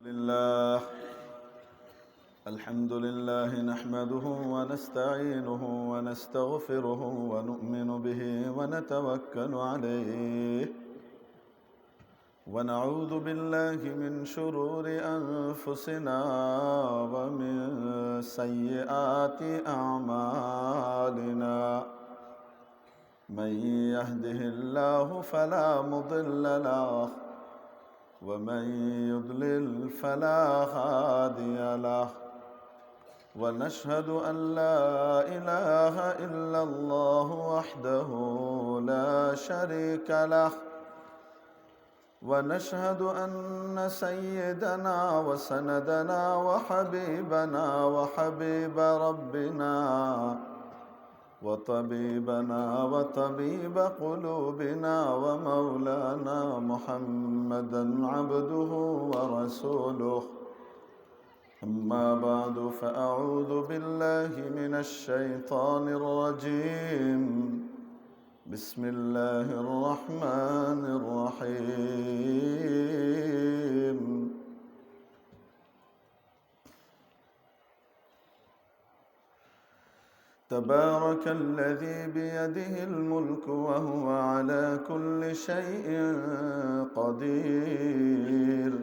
لله الحمد لله نحمده ونستعينه ونستغفره ونؤمن به ونتوكل عليه ونعوذ بالله من شرور أنفسنا ومن سيئات أعمالنا من يهده الله فلا مضل له ومن يضلل فلا هادي له ونشهد أن لا إله إلا الله وحده لا شريك له ونشهد أن سيدنا وسندنا وحبيبنا وحبيب ربنا وطبيبنا وطبيب قلوبنا ومولانا محمدا عبده ورسوله أما بعد فأعوذ بالله من الشيطان الرجيم بسم الله الرحمن الرحيم تبارك الذي بيده الملك وهو على كل شيء قدير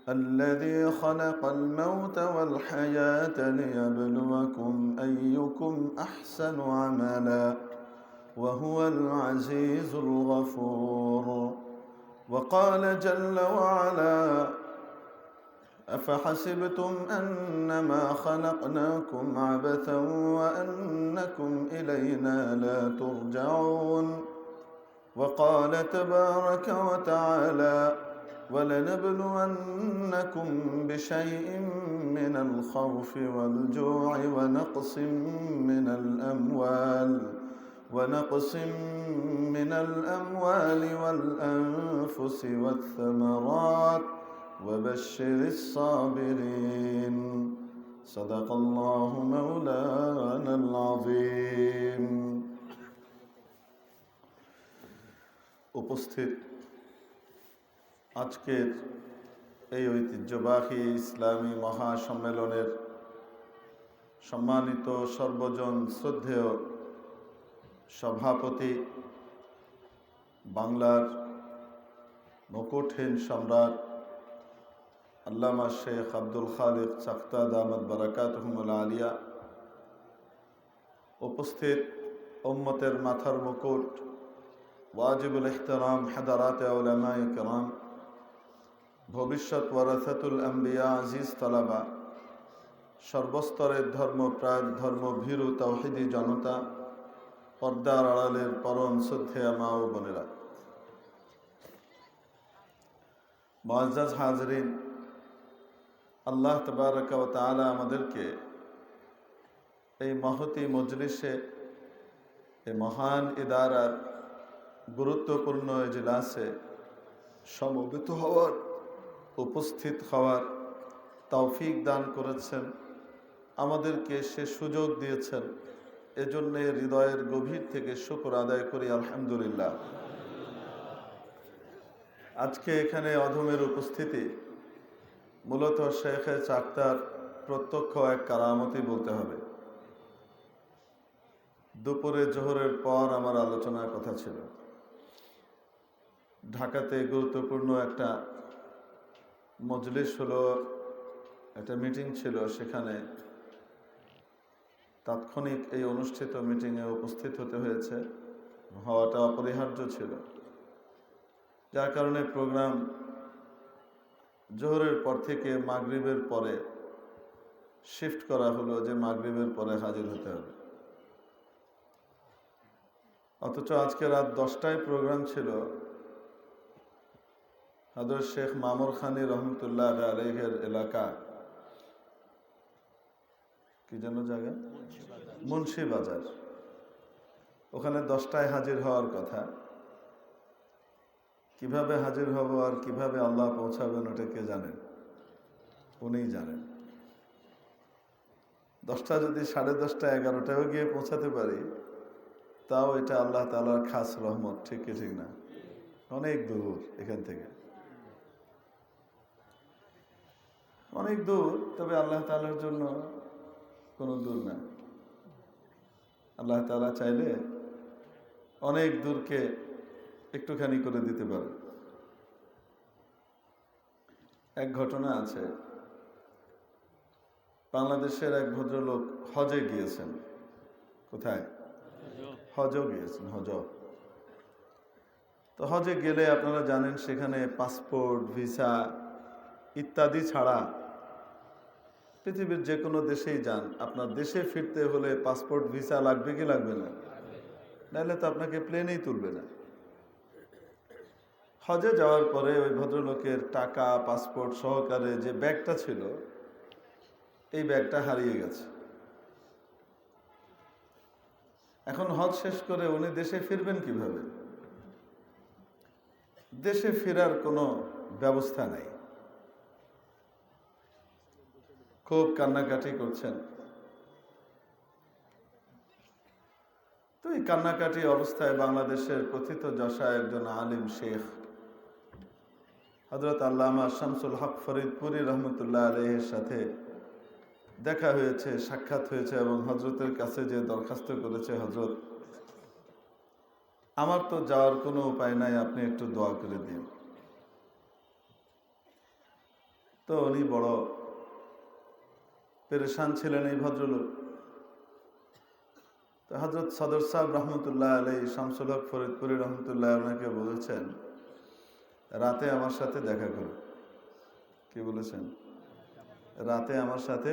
الذي خلق الموت والحياة ليبلوكم أيكم أحسن عملا وهو العزيز الغفور وقال جل وعلا أفحسبتم أنما خلقناكم عبثا وأنكم إلينا لا ترجعون وقال تبارك وتعالى ولنبلونكم بشيء من الخوف والجوع ونقص من الأموال والأنفس والثمرات وبشر الصابرين صدق الله مولانا العظيم উপস্থিত আজকের এই ঐতিহ্যবাহী ইসলামী মহাসম্মেলনের সম্মানিত সর্বজন শ্রদ্ধেয় সভাপতি বাংলার মুকুটহীন সম্রাট আল্লামা শেখ আব্দুল খালিক চাকতা দামাত বারাকাতুহুল আলিয়া, উপস্থিত উম্মতের মাথার মুকুট ওয়াজিবুল ইহতিরাম হাদারাতে উলামায়ে কিরাম, ভবিষ্যৎ ওয়ারাসাতুল আম্বিয়া, আজিজ তালাবা, সর্বস্তরের ধর্মপ্রাণ ধর্মভীরু তাওহীদি জনতা, পর্দার আড়ালের পরম শ্রদ্ধেয়া মা ও বোনেরা, মুআজ্জাজ হাজরিন, আল্লাহ তাবারাকা ওয়া তাআলা আমাদেরকে এই মহতী মজলিসে, এই মহান ইদারার গুরুত্বপূর্ণ ইজলাসে সমবেত হওয়ার, উপস্থিত হওয়ার তৌফিক দান করেছেন, আমাদেরকে সে সুযোগ দিয়েছেন। এজন্য হৃদয়ের গভীর থেকে শুকর আদায় করি আলহামদুলিল্লাহ। আজকে এখানে অধমের উপস্থিতি মূলত শেখে চাকতার প্রত্যক্ষ এক কারামতি বলতে হবে। দুপুরে জোহরের পর আমার আলোচনার কথা ছিল। ঢাকাতে গুরুত্বপূর্ণ একটা মজলিস হলো, একটা মিটিং ছিল, সেখানে তাৎক্ষণিক এই অনুষ্ঠিত মিটিংয়ে উপস্থিত হতে হয়েছে, হওয়াটা অপরিহার্য ছিল। যার কারণে প্রোগ্রাম জোহরের পর থেকে মাগরিবের পরে শিফট করা হলো, যে মাগরিবের পরে হাজির হতে হবে। অথচ আজকে রাত 10টায় প্রোগ্রাম ছিল। হযরত শেখ মামুর খানি রহমতুল্লাহ আলাইহির এলাকা, কি যেন জায়গা, মুন্সি বাজার, ওখানে 10টায় হাজির হওয়ার কথা। কিভাবে হাজির হব আর কিভাবে আল্লাহ পৌঁছাবেন ওটা কে জানেন? উনিই জানেন। 10টা যদি 10:30 11টাও গিয়ে পৌঁছাতে পারি, তাও এটা আল্লাহ তাআলার খাস রহমত, ঠিক কি ঠিক না? অনেক দূর এখান থেকে। অনেক দূর, তবে আল্লাহ তাআলার জন্য কোনো দূর না। আল্লাহ তাআলা চাইলে অনেক দূরকে একটুখানি করে দিতে পারে। এক ঘটনা আছে, বাংলাদেশের এক ভদ্রলোক হজে গিয়েছেন। কোথায়? হজও গিয়েছেন, হজ। তো হজে গেলে আপনারা জানেন সেখানে পাসপোর্ট, ভিসা ইত্যাদি ছাড়া পৃথিবীর যে কোনো দেশেই যান, আপনার দেশে ফিরতে হলে পাসপোর্ট, ভিসা লাগবে কি লাগবে না? নাহলে তো আপনাকে প্লেনেই তুলবে না। হজে যাওয়ার পরে ওই ভদ্রলোকের টাকা, পাসপোর্ট সহকারে যে ব্যাগটা ছিল, এই ব্যাগটা হারিয়ে গেছে। এখন হজ শেষ করে উনি দেশে ফিরবেন কিভাবে? দেশে ফেরার কোনো ব্যবস্থা নাই। খুব কান্নাকাটি করছেন। তো এই কান্নাকাটি অবস্থায় বাংলাদেশের কথিত যশা একজন আলিম শেখ হযরত আল্লামা শামসুল হক ফরিদপুরি রহমতুল্লাহ আলাইহির সাথে দেখা হয়েছে, সাক্ষাৎ হয়েছে এবং হজরতের কাছে যে দরখাস্ত করেছে, হজরত আমার তো যাওয়ার কোনো উপায় নাই, আপনি একটু দোয়া করে দিন। তো উনি বড় পেরেশান ছিলেন এই ভদ্রলোক। তো হজরত সদর সাহেব রহমতুল্লাহ আলাইহি, শামসুল হক ফরিদপুরি রহমতুল্লাহ ওনাকে বলেছেন, রাতে আমার সাথে দেখা করো। কি বলেছেন? রাতে আমার সাথে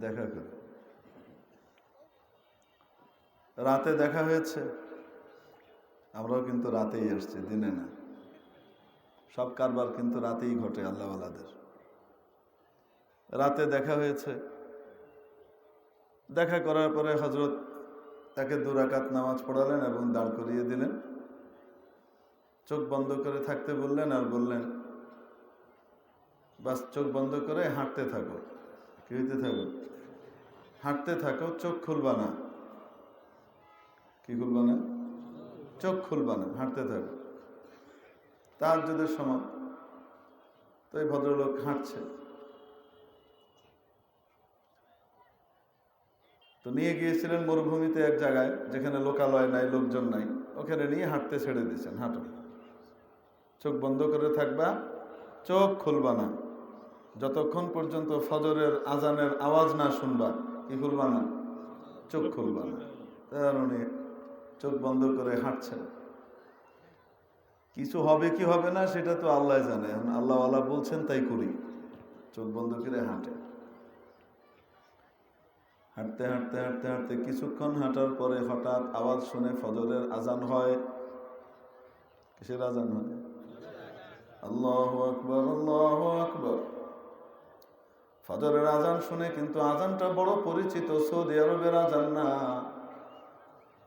দেখা করো। রাতে দেখা হয়েছে। আমরাও কিন্তু রাতেই আসছি, দিনে না। সব কারবার কিন্তু রাতেই ঘটে আল্লাহওয়ালাদের। রাতে দেখা হয়েছে। দেখা করার পরে হজরত তাকে 2 রাকাত নামাজ পড়ালেন এবং দাঁড় করিয়ে দিলেন। চোখ বন্ধ করে থাকতে বললেন আর বললেন, বাস চোখ বন্ধ করে হাঁটতে থাকো। কি হইতে থাকো? হাঁটতে থাকো, চোখ খুলবা না। কি খুলবা না? চোখ খুলবা না, হাঁটতে থাকো। তাহাজ্জুদের সময় তো এই ভদ্রলোক হাঁটছে। তো নিয়ে গিয়েছিলেন মরুভূমিতে এক জায়গায়, যেখানে লোকালয় নাই, লোকজন নাই। ওখানে নিয়ে হাঁটতে ছেড়ে দিয়েছেন, হাঁটো, চোখ বন্ধ করে থাকবা, চোখ খুলবা না, যতক্ষণ পর্যন্ত ফজরের আজানের আওয়াজ না শুনবা। কি খুলবা না? চোখ খুলবা না। তার উনি চোখ বন্ধ করে হাঁটছেন। কিছু হবে কি হবে না সেটা তো আল্লাহ জানে। আল্লাহওয়ালা বলছেন তাই করি। চোখ বন্ধ করে হাঁটে। হাঁটতে হাঁটতে হাঁটতে হাঁটতে কিছুক্ষণ হাঁটার পরে হঠাৎ আওয়াজ শুনে ফজরের আজান হয়। কিসের আজান হয়? আল্লাহু আকবার, আল্লাহু আকবার। ফজরের আজান শুনে, কিন্তু আজানটা বড় পরিচিত, সৌদি আরবের আজান না।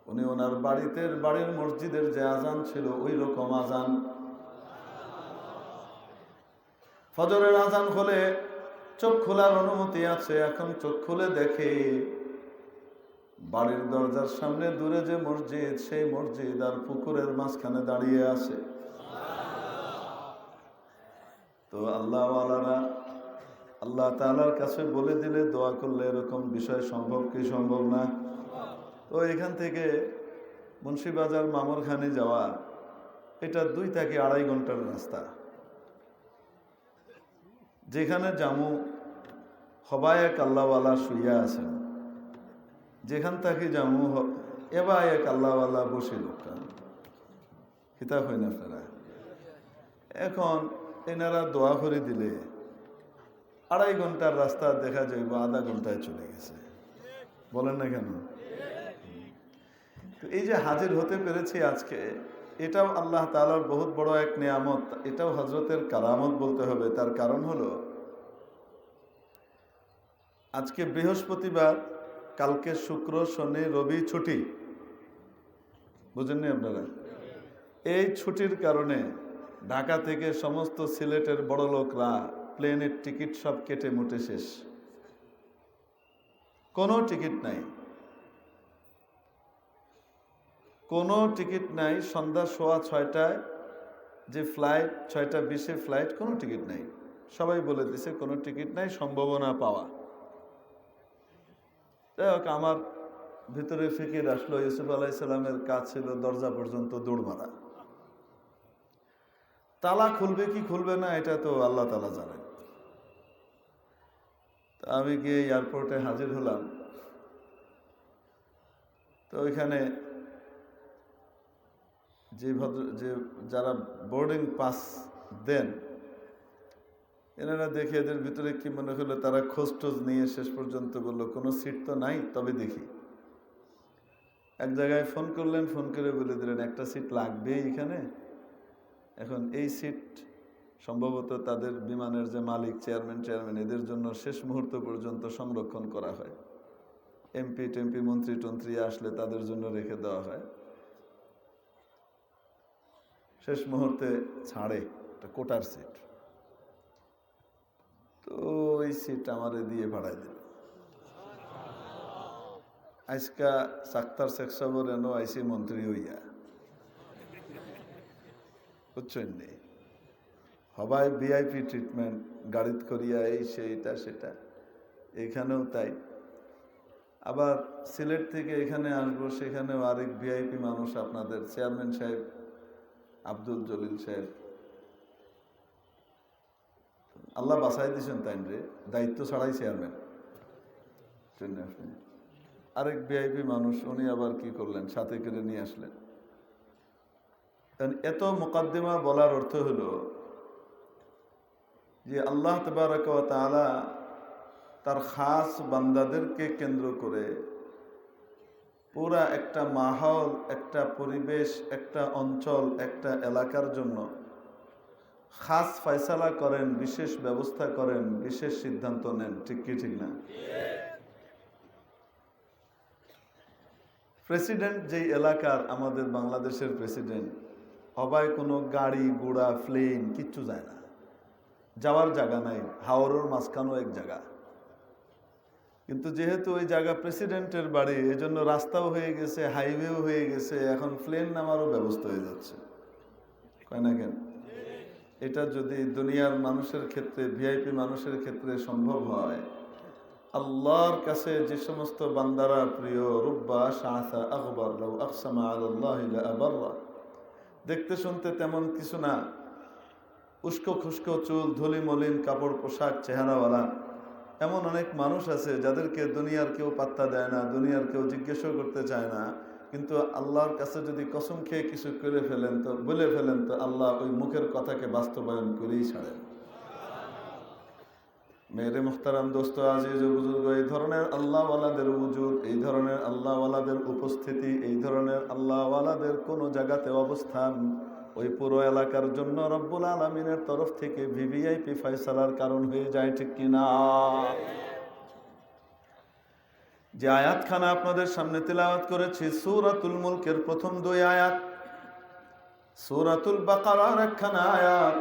উনি ওনার বাড়ির মসজিদের যে আজান ছিল ওই রকম আজান। ফজরের আজান হলে চোখ খোলার অনুমতি আছে। এখন চোখ খুলে দেখে বাড়ির দরজার সামনে দূরে যে মসজিদ, সেই মসজিদ আর পুকুরের মাঝখানে দাঁড়িয়ে আছে। তো আল্লাহওয়ালারা আল্লাহ তাআলার কাছে বলে দিলে, দোয়া করলে এরকম বিষয় সম্ভব কি সম্ভব না? তো এখান থেকে মুন্সিবাজার মামরখানি যাওয়া, এটা 2 থেকে 2.5 ঘন্টার রাস্তা। যেখানে জামু হবায় এক আল্লাহওয়ালা শুইয়া আছেন, যেখান থেকে জামু এবার এক আল্লাহওয়ালা বসে লোকটা কিতাব হয় না আপনারা। এখন এনারা দোয়া করে দিলে 2.5 ঘন্টার রাস্তা দেখা যাইব আধা ঘন্টায় চলে গেছে। বলেন না কেন? তো এই যে হাজির হতে পেরেছি আজকে, এটাও আল্লাহ তাআলার বহুত বড় এক নিয়ামত। এটাও হজরতের কারামত বলতে হবে। তার কারণ হলো, আজকে বৃহস্পতিবার, কালকে শুক্র, শনি, রবি ছুটি। বুঝেননি আপনারা? এই ছুটির কারণে ঢাকা থেকে সমস্ত সিলেটের বড় লোকরা প্লেনের টিকিট সব কেটে মুটে শেষ। কোনো টিকিট নাই, কোনো টিকিট নাই। সন্ধ্যা 6:15 যে ফ্লাইট, 6:20 ফ্লাইট, কোনো টিকিট নাই। সবাই বলে দিছে কোনো টিকিট নাই, সম্ভাবনা পাওয়া। যাই হোক, আমার ভিতরে ফিকির আসলো, ইউসুফ আলাইহিসসালামের কাজ ছিল দরজা পর্যন্ত দৌড় মারা। তালা খুলবে কি খুলবে না এটা তো আল্লাহ তাআলা জানেন। তো আমি গিয়ে এয়ারপোর্টে হাজির হলাম। তো ওইখানে যে যারা বোর্ডিং পাস দেন, এনারা দেখে এদের ভিতরে কি মনে হলো, তারা খোঁজ টোজ নিয়ে শেষ পর্যন্ত বললো কোনো সিট তো নাই, তবে দেখি। এক জায়গায় ফোন করলেন, ফোন করে বলে দিলেন একটা সিট লাগবেই এখানে। এখন এই সিট সম্ভবত তাদের বিমানের যে মালিক, চেয়ারম্যান এদের জন্য শেষ মুহূর্ত পর্যন্ত সংরক্ষণ করা হয়। এমপি টেমপি, মন্ত্রী টন্ত্রী আসলে তাদের জন্য রেখে দেওয়া হয়। শেষ মুহূর্তে ছাড়ে, একটা কোটার সিট। তো ওই সিট আমারে দিয়ে ভাড়ায় দিল। আজকা সাক্তার শেখ সাহেবের এনো আইসি মন্ত্রী হইয়া, বুঝছেন নি, হবাই ভিআইপি ট্রিটমেন্ট গাড়িত করিয়া, এই সেইটা সেটা। এখানেও তাই। আবার সিলেট থেকে এখানে আসবো, সেখানেও আরেক ভিআইপি মানুষ, আপনাদের চেয়ারম্যান সাহেব আব্দুল জলিল সাহেব, আল্লাহ বাসায় দিয়েছেন তাই রে, দায়িত্ব ছাড়াই চেয়ারম্যান। আরেক ভিআইপি মানুষ, উনি আবার কি করলেন, সাথে করে নিয়ে আসলেন। এত মুকদ্দিমা বলার অর্থ হলো যে আল্লাহ তাবারক ওয়া তাআলা তার খাস বান্দাদেরকে কেন্দ্র করে পুরা একটা মাহল, একটা পরিবেশ, একটা অঞ্চল, একটা এলাকার জন্য খাস ফয়সালা করেন, বিশেষ ব্যবস্থা করেন, বিশেষ সিদ্ধান্ত নেন। ঠিক কি ঠিক না? প্রেসিডেন্ট যেই এলাকার, আমাদের বাংলাদেশের প্রেসিডেন্ট, হবায় কোনো গাড়ি ঘোড়া প্লেন কিচ্ছু যায় না, যাওয়ার জায়গা নাই, হাওরের মাঝখানেও এক জায়গা। কিন্তু যেহেতু ওই জায়গা প্রেসিডেন্টের বাড়ি, এজন্য রাস্তাও হয়ে গেছে, হাইওয়েও হয়ে গেছে, এখন প্লেন নামারও ব্যবস্থা হয়ে যাচ্ছে, কয় না কেন? এটা যদি দুনিয়ার মানুষের ক্ষেত্রে, ভিআইপি মানুষের ক্ষেত্রে সম্ভব হয়, আল্লাহর কাছে যে সমস্ত বান্দারা প্রিয়, রুব্বা শাআসা আকবার লাউ আকসামা আলাল্লাহি লা আবাররা, দেখতে শুনতে তেমন কিছু না, উস্কো খুস্কো চুল, ধুলি মলিন কাপড় পোশাক, চেহারাওয়ালা, এমন অনেক মানুষ আছে যাদেরকে দুনিয়ার কেউ পাত্তা দেয় না, দুনিয়ার কেউ জিজ্ঞাসা করতে চায় না। কিন্তু আল্লাহর কাছে যদি কসম খেয়ে কিছু করে ফেলেন, তো বলে ফেলেন, তো আল্লাহ ওই মুখের কথাকে বাস্তবায়ন করেই ছাড়েন। মেরে মুখতারাম দোস্ত, আজিজ ও বুজুর্গ, এই ধরনের আল্লাহওয়ালাদের উজুদ, এই ধরনের আল্লাহওয়ালাদের উপস্থিতি, এই ধরনের আল্লাহওয়ালাদের কোনো জায়গাতে অবস্থান, ওই পুরো এলাকার জন্য রব্বুল আলামিনের তরফ থেকে ভিভিআইপি ফয়সালার কারণ হয়ে যায়। ঠিক কিনা? যে আয়াতখানা আপনাদের সামনে তেলাওয়াত করেছি, সূরাতুল মুলকের প্রথম 2 আয়াত, সূরাতুল বাকারার একখানা আয়াত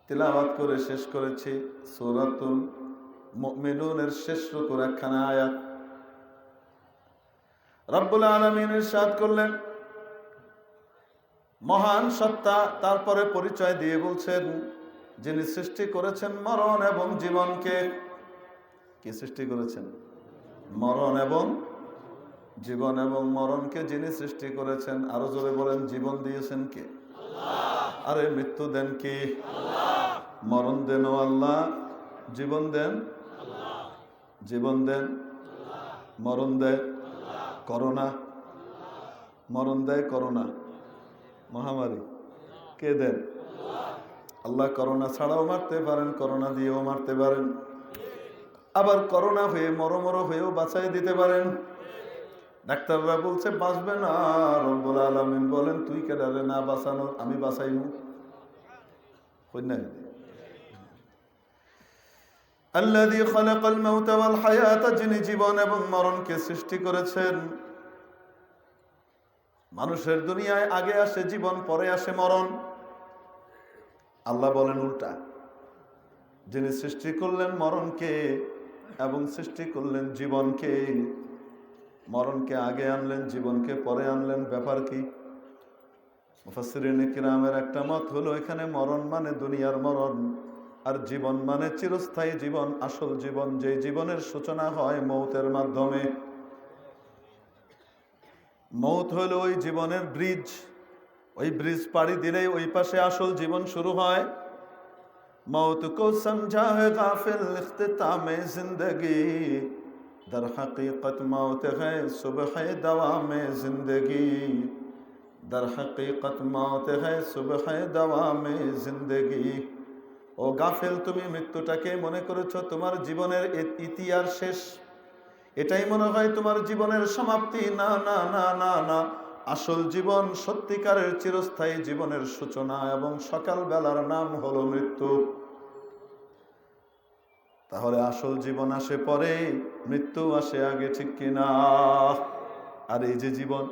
তেলাওয়াত করে শেষ করেছি, সূরাতুল মুমিনুনের শেষ রুকুর একখানা আয়াত। রব্বুল আলামিন ইরশাদ করলেন, মহান সত্তা, তারপরে পরিচয় দিয়ে বলছেন, যিনি সৃষ্টি করেছেন মরণ এবং জীবনকে। কি সৃষ্টি করেছেন? মরণ এবং জীবন, এবং মরণকে যিনি সৃষ্টি করেছেন, আরো জোরে বলেন, জীবন দিয়েছেন কে? আল্লাহ। আরে মৃত্যু দেন কে? আল্লাহ। মরণ দেনও আল্লাহ, জীবন দেন আল্লাহ। জীবন দেন আল্লাহ, মরণ দেয় আল্লাহ। করোনা, মরণ দেয় করোনা, মহামারী কে দেন? আল্লাহ। করোনা ছাড়াও মারতে পারেন, করোনা দিয়েও মারতে পারেন, আবার করোনা হয়ে মরমর হয়েও বাঁচাই দিতে পারেন। ডাক্তাররা বলছে বাঁচবে না, রব্বুল আলামিন বলেন, তুই কেডারে না বাঁচানোর, আমি বাঁচাইমু। আল্লাযী খালাকাল মাউতা ওয়াল হায়াতা, যিনি জীবন এবং মরণকে সৃষ্টি করেছেন। মানুষের দুনিয়ায় আগে আসে জীবন, পরে আসে মরণ। আল্লাহ বলেন উল্টা, যিনি সৃষ্টি করলেন মরণকে এবং সৃষ্টি করলেন জীবনকে, মরণকে আগে আনলেন, জীবনকে পরে আনলেন। ব্যাপার কি? মুফাসসিরিনে কিরামের একটা মত হলো, এখানে মরণ মানে দুনিয়ার মরণ, আর জীবন মানে চিরস্থায়ী জীবন, আসল জীবন, যে জীবনের সূচনা হয় মৌতের মাধ্যমে। মৌত হলো ওই জীবনের ব্রিজ, ওই ব্রিজ পাড়ি দিলেই ওই পাশে আসল জীবন শুরু হয়। मौत को समझा है गाफिल इख्तिताम जिंदगी, दर हकीकत मौत है सुबह दवाम जिंदगी, दर हकीकत मौत है सुबह दवाम जिंदगी। ও গাফেল, তুমি মৃত্যুটাকে মনে করেছো তোমার জীবনের ইতিহাস শেষ, এটাই মনে হয় তোমার জীবনের সমাপ্তি। না না না না না, আসল জীবন, সত্যিকারের চিরস্থায়ী জীবনের সূচনা এবং সকালবেলার নাম হলো মৃত্যু। তাহলে আসল জীবন আসে পরে, মৃত্যু আসে আগে, ঠিক কিনা? আর এই যে জীবন,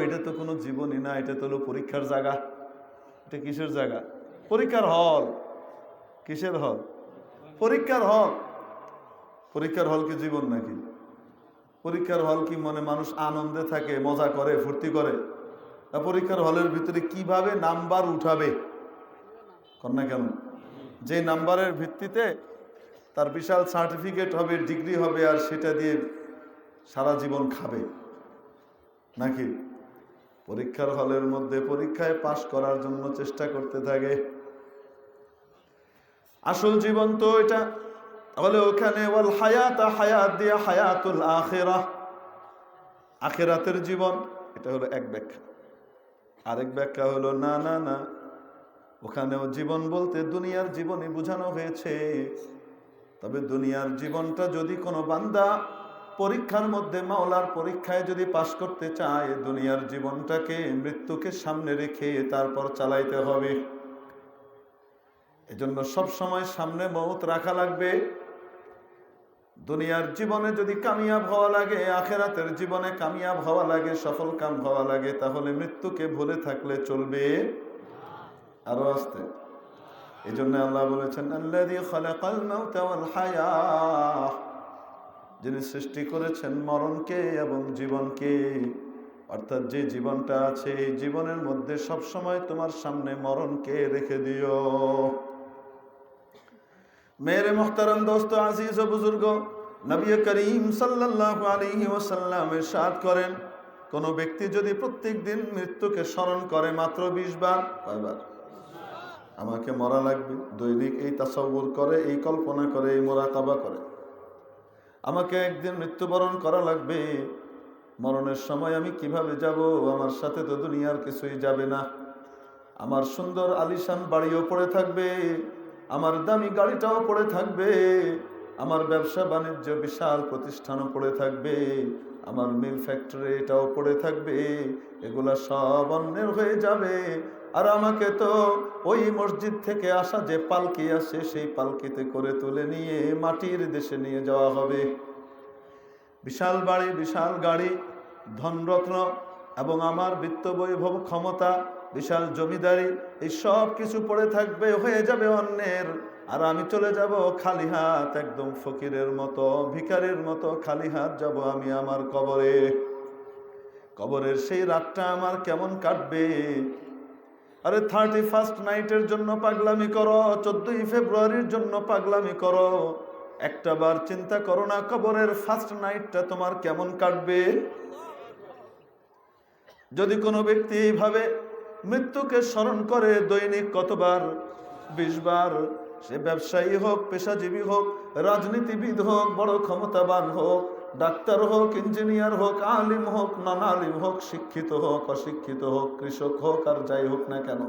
এটা তো কোনো জীবনই না, এটা তো হলো পরীক্ষার জায়গা। এটা কিসের জায়গা? পরীক্ষার হল। কিসের হল? পরীক্ষার হল। পরীক্ষার হল কি জীবন নাকি? পরীক্ষার হল কি মনে মানুষ আনন্দে থাকে, মজা করে, ফুর্তি করে? পরীক্ষার হলের ভিতরে কিভাবে নাম্বার উঠাবে কন্যা কেন? যে নাম্বারের ভিত্তিতে তার বিশাল সার্টিফিকেট হবে, ডিগ্রি হবে, আর সেটা দিয়ে সারা জীবন খাবে নাকি? পরীক্ষার হলের মধ্যে পরীক্ষায় পাশ করার জন্য চেষ্টা করতে থাকে। আসল জীবন তো এটা। তাহলে ওখানে ওয়াল হায়াতা, হায়াত দিয়া হায়াতুল আখিরাহ, আখিরাতের জীবন, এটা হলো এক ব্যাখ্যা। আরেক ব্যাখ্যা হলো না না না, ওখানেও জীবন বলতে দুনিয়ার জীবনই বোঝানো হয়েছে। তবে দুনিয়ার জীবনটা যদি কোনো বান্দা পরীক্ষার মধ্যে, মাওলার পরীক্ষায় যদি পাশ করতে চায়, দুনিয়ার জীবনটাকে, মৃত্যুকে সামনে রেখে তারপর চালাইতে হবে। এজন্য সব সময় সামনে মৌত রাখা লাগবে। দুনিয়ার জীবনে যদি কামিয়াব হওয়া লাগে, আখিরাতের জীবনে কামিয়াব হওয়া লাগে, সফল কাম হওয়া লাগে, তাহলে মৃত্যুকে ভুলে থাকলে চলবে। আরো আসতে, এই জন্য আল্লাহ বলেছেন আল্লাযী খালাকাল মাউতা ওয়াল হায়াহ, যিনি সৃষ্টি করেছেন মরণকে এবং জীবনকে। অর্থাৎ যে জীবনটা আছে, এই জীবনের মধ্যে সব সময় তোমার সামনে মরণকে রেখে দিও। মেরে মুহতারাম দোস্ত, আজিজ ও বুজুর্গ, নবী করিম সাল্লাল্লাহু আলাইহি ওয়াসাল্লাম ইরশাদ করেন, কোন ব্যক্তি যদি প্রত্যেক দিন মৃত্যুকে স্মরণ করে মাত্র 20 বার, কয়বার? আমাকে মরা লাগবে, দৈনিক এই তাসাউর করে, এই কল্পনা করে, এই মুরাকাবা করে, আমাকে একদিন মৃত্যুবরণ করা লাগবে। মরণের সময় আমি কিভাবে যাব? আমার সাথে তো দুনিয়ার কিছুই যাবে না। আমার সুন্দর আলিশান বাড়িও পড়ে থাকবে, আমার দামি গাড়িটাও পড়ে থাকবে, আমার ব্যবসা বাণিজ্য বিশাল প্রতিষ্ঠানও পড়ে থাকবে, আমার মিল ফ্যাক্টরি এটাও পড়ে থাকবে। এগুলা সব অন্যের হয়ে যাবে। আর আমাকে তো ওই মসজিদ থেকে আসা যে পালকি আছে, সেই পালকিতে করে তুলে নিয়ে মাটির দেশে নিয়ে যাওয়া হবে। বিশাল বাড়ি, বিশাল গাড়ি, ধনরত্ন এবং আমার বিত্ত বৈভব, ক্ষমতা, বিশাল জমিদারি, এই সব কিছু পড়ে থাকবে, হয়ে যাবে অন্যের। আর আমি চলে যাব খালি হাত, একদম ফকিরের মতো, ভিখারির মতো খালি হাত যাব আমি আমার কবরে। কবরের সেই রাতটা আমার কেমন কাটবে? আরে 31st নাইটের জন্য পাগলামি করো, 14ই ফেব্রুয়ারির জন্য পাগলামি করো, একটা বার চিন্তা করো না কবরের ফার্স্ট নাইটটা তোমার কেমন কাটবে? যদি কোনো ব্যক্তি এইভাবে মৃত্যুকে স্মরণ করে দৈনিক কতবার? 20 বার। সে ব্যবসায়ী হোক, পেশাজীবী হোক, রাজনীতিবিদ হোক, বড় ক্ষমতাবান হোক, ডাক্তার হোক, ইঞ্জিনিয়ার হোক, আলিম হোক, নন আলিম হোক, শিক্ষিত হোক, অশিক্ষিত হোক, কৃষক হোক, আর যাই হোক না কেন,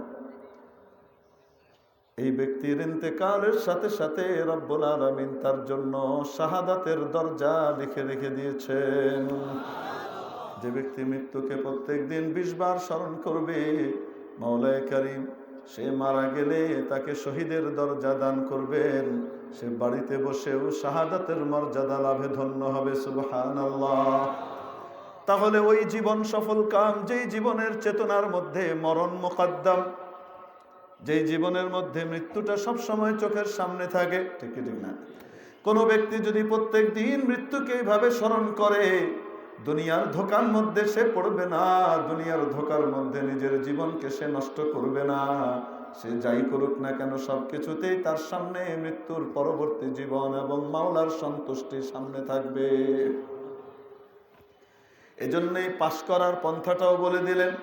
এই ব্যক্তির ইন্তেকালের সাথে সাথে রব্বুল আলামিন তার জন্য শাহাদাতের দরজা লিখে রেখে দিয়েছেন। যে ব্যক্তি মৃত্যুকে প্রত্যেকদিন 20 বার স্মরণ করবে, মাওলায়ে কারীম সে মারা গেলে তাকে শহীদের দরজা দান করবেন। সে বাড়িতে বসেও শাহাদাতের মর্যাদা লাভে ধন্য হবে। সুবহানাল্লাহ। তাহলে ওই জীবন সফল কাম, যেই জীবনের চেতনার মধ্যে মরণ মুকদ্দম, যেই জীবনের মধ্যে মৃত্যুটা সব সময় চোখের সামনে থাকে, ঠিক ঠিক না? কোনো ব্যক্তি যদি প্রত্যেক দিন মৃত্যুকে এইভাবে স্মরণ করে, দুনিয়ার ধোকার মধ্যে সে পড়বে না, দুনিয়ার ধোকার মধ্যে নিজের জীবনকে সে নষ্ট করবে না। সে যাই করুক না কেন সবকিছুতেই তার সামনে মৃত্যুর পরবর্তী জীবন এবং মাওলার সন্তুষ্টি সামনে থাকবে। এজন্যই পাশ করার পন্থাটাও বলে দিলেন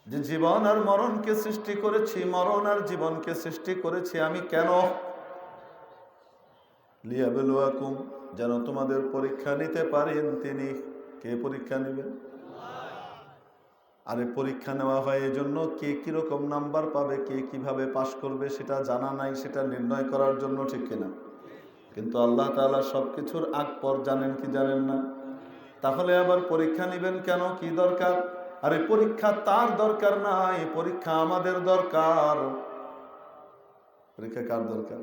যে জীবন আর মরণকে সৃষ্টি করেছি, মরণ আর জীবনকে সৃষ্টি করেছি আমি কেন? লিয়াবলুয়াকুম, যেন তোমাদের পরীক্ষা নিতে পারেন তিনি। কে পরীক্ষা নেবেন? আরে পরীক্ষা নেওয়া হয় এজন্য কে কিরকম নাম্বার পাবে, কে কিভাবে পাশ করবে সেটা জানা নাই, সেটা নির্ণয় করার জন্য, ঠিক কিনা? কিন্তু আল্লাহ তাআলা সবকিছুর আগ পর জানেন কি জানেন না? তাহলে আবার পরীক্ষা নেবেন কেন? কি দরকার? আরে পরীক্ষা তার দরকার নাই, পরীক্ষা আমাদের দরকার। পরীক্ষা কার দরকার?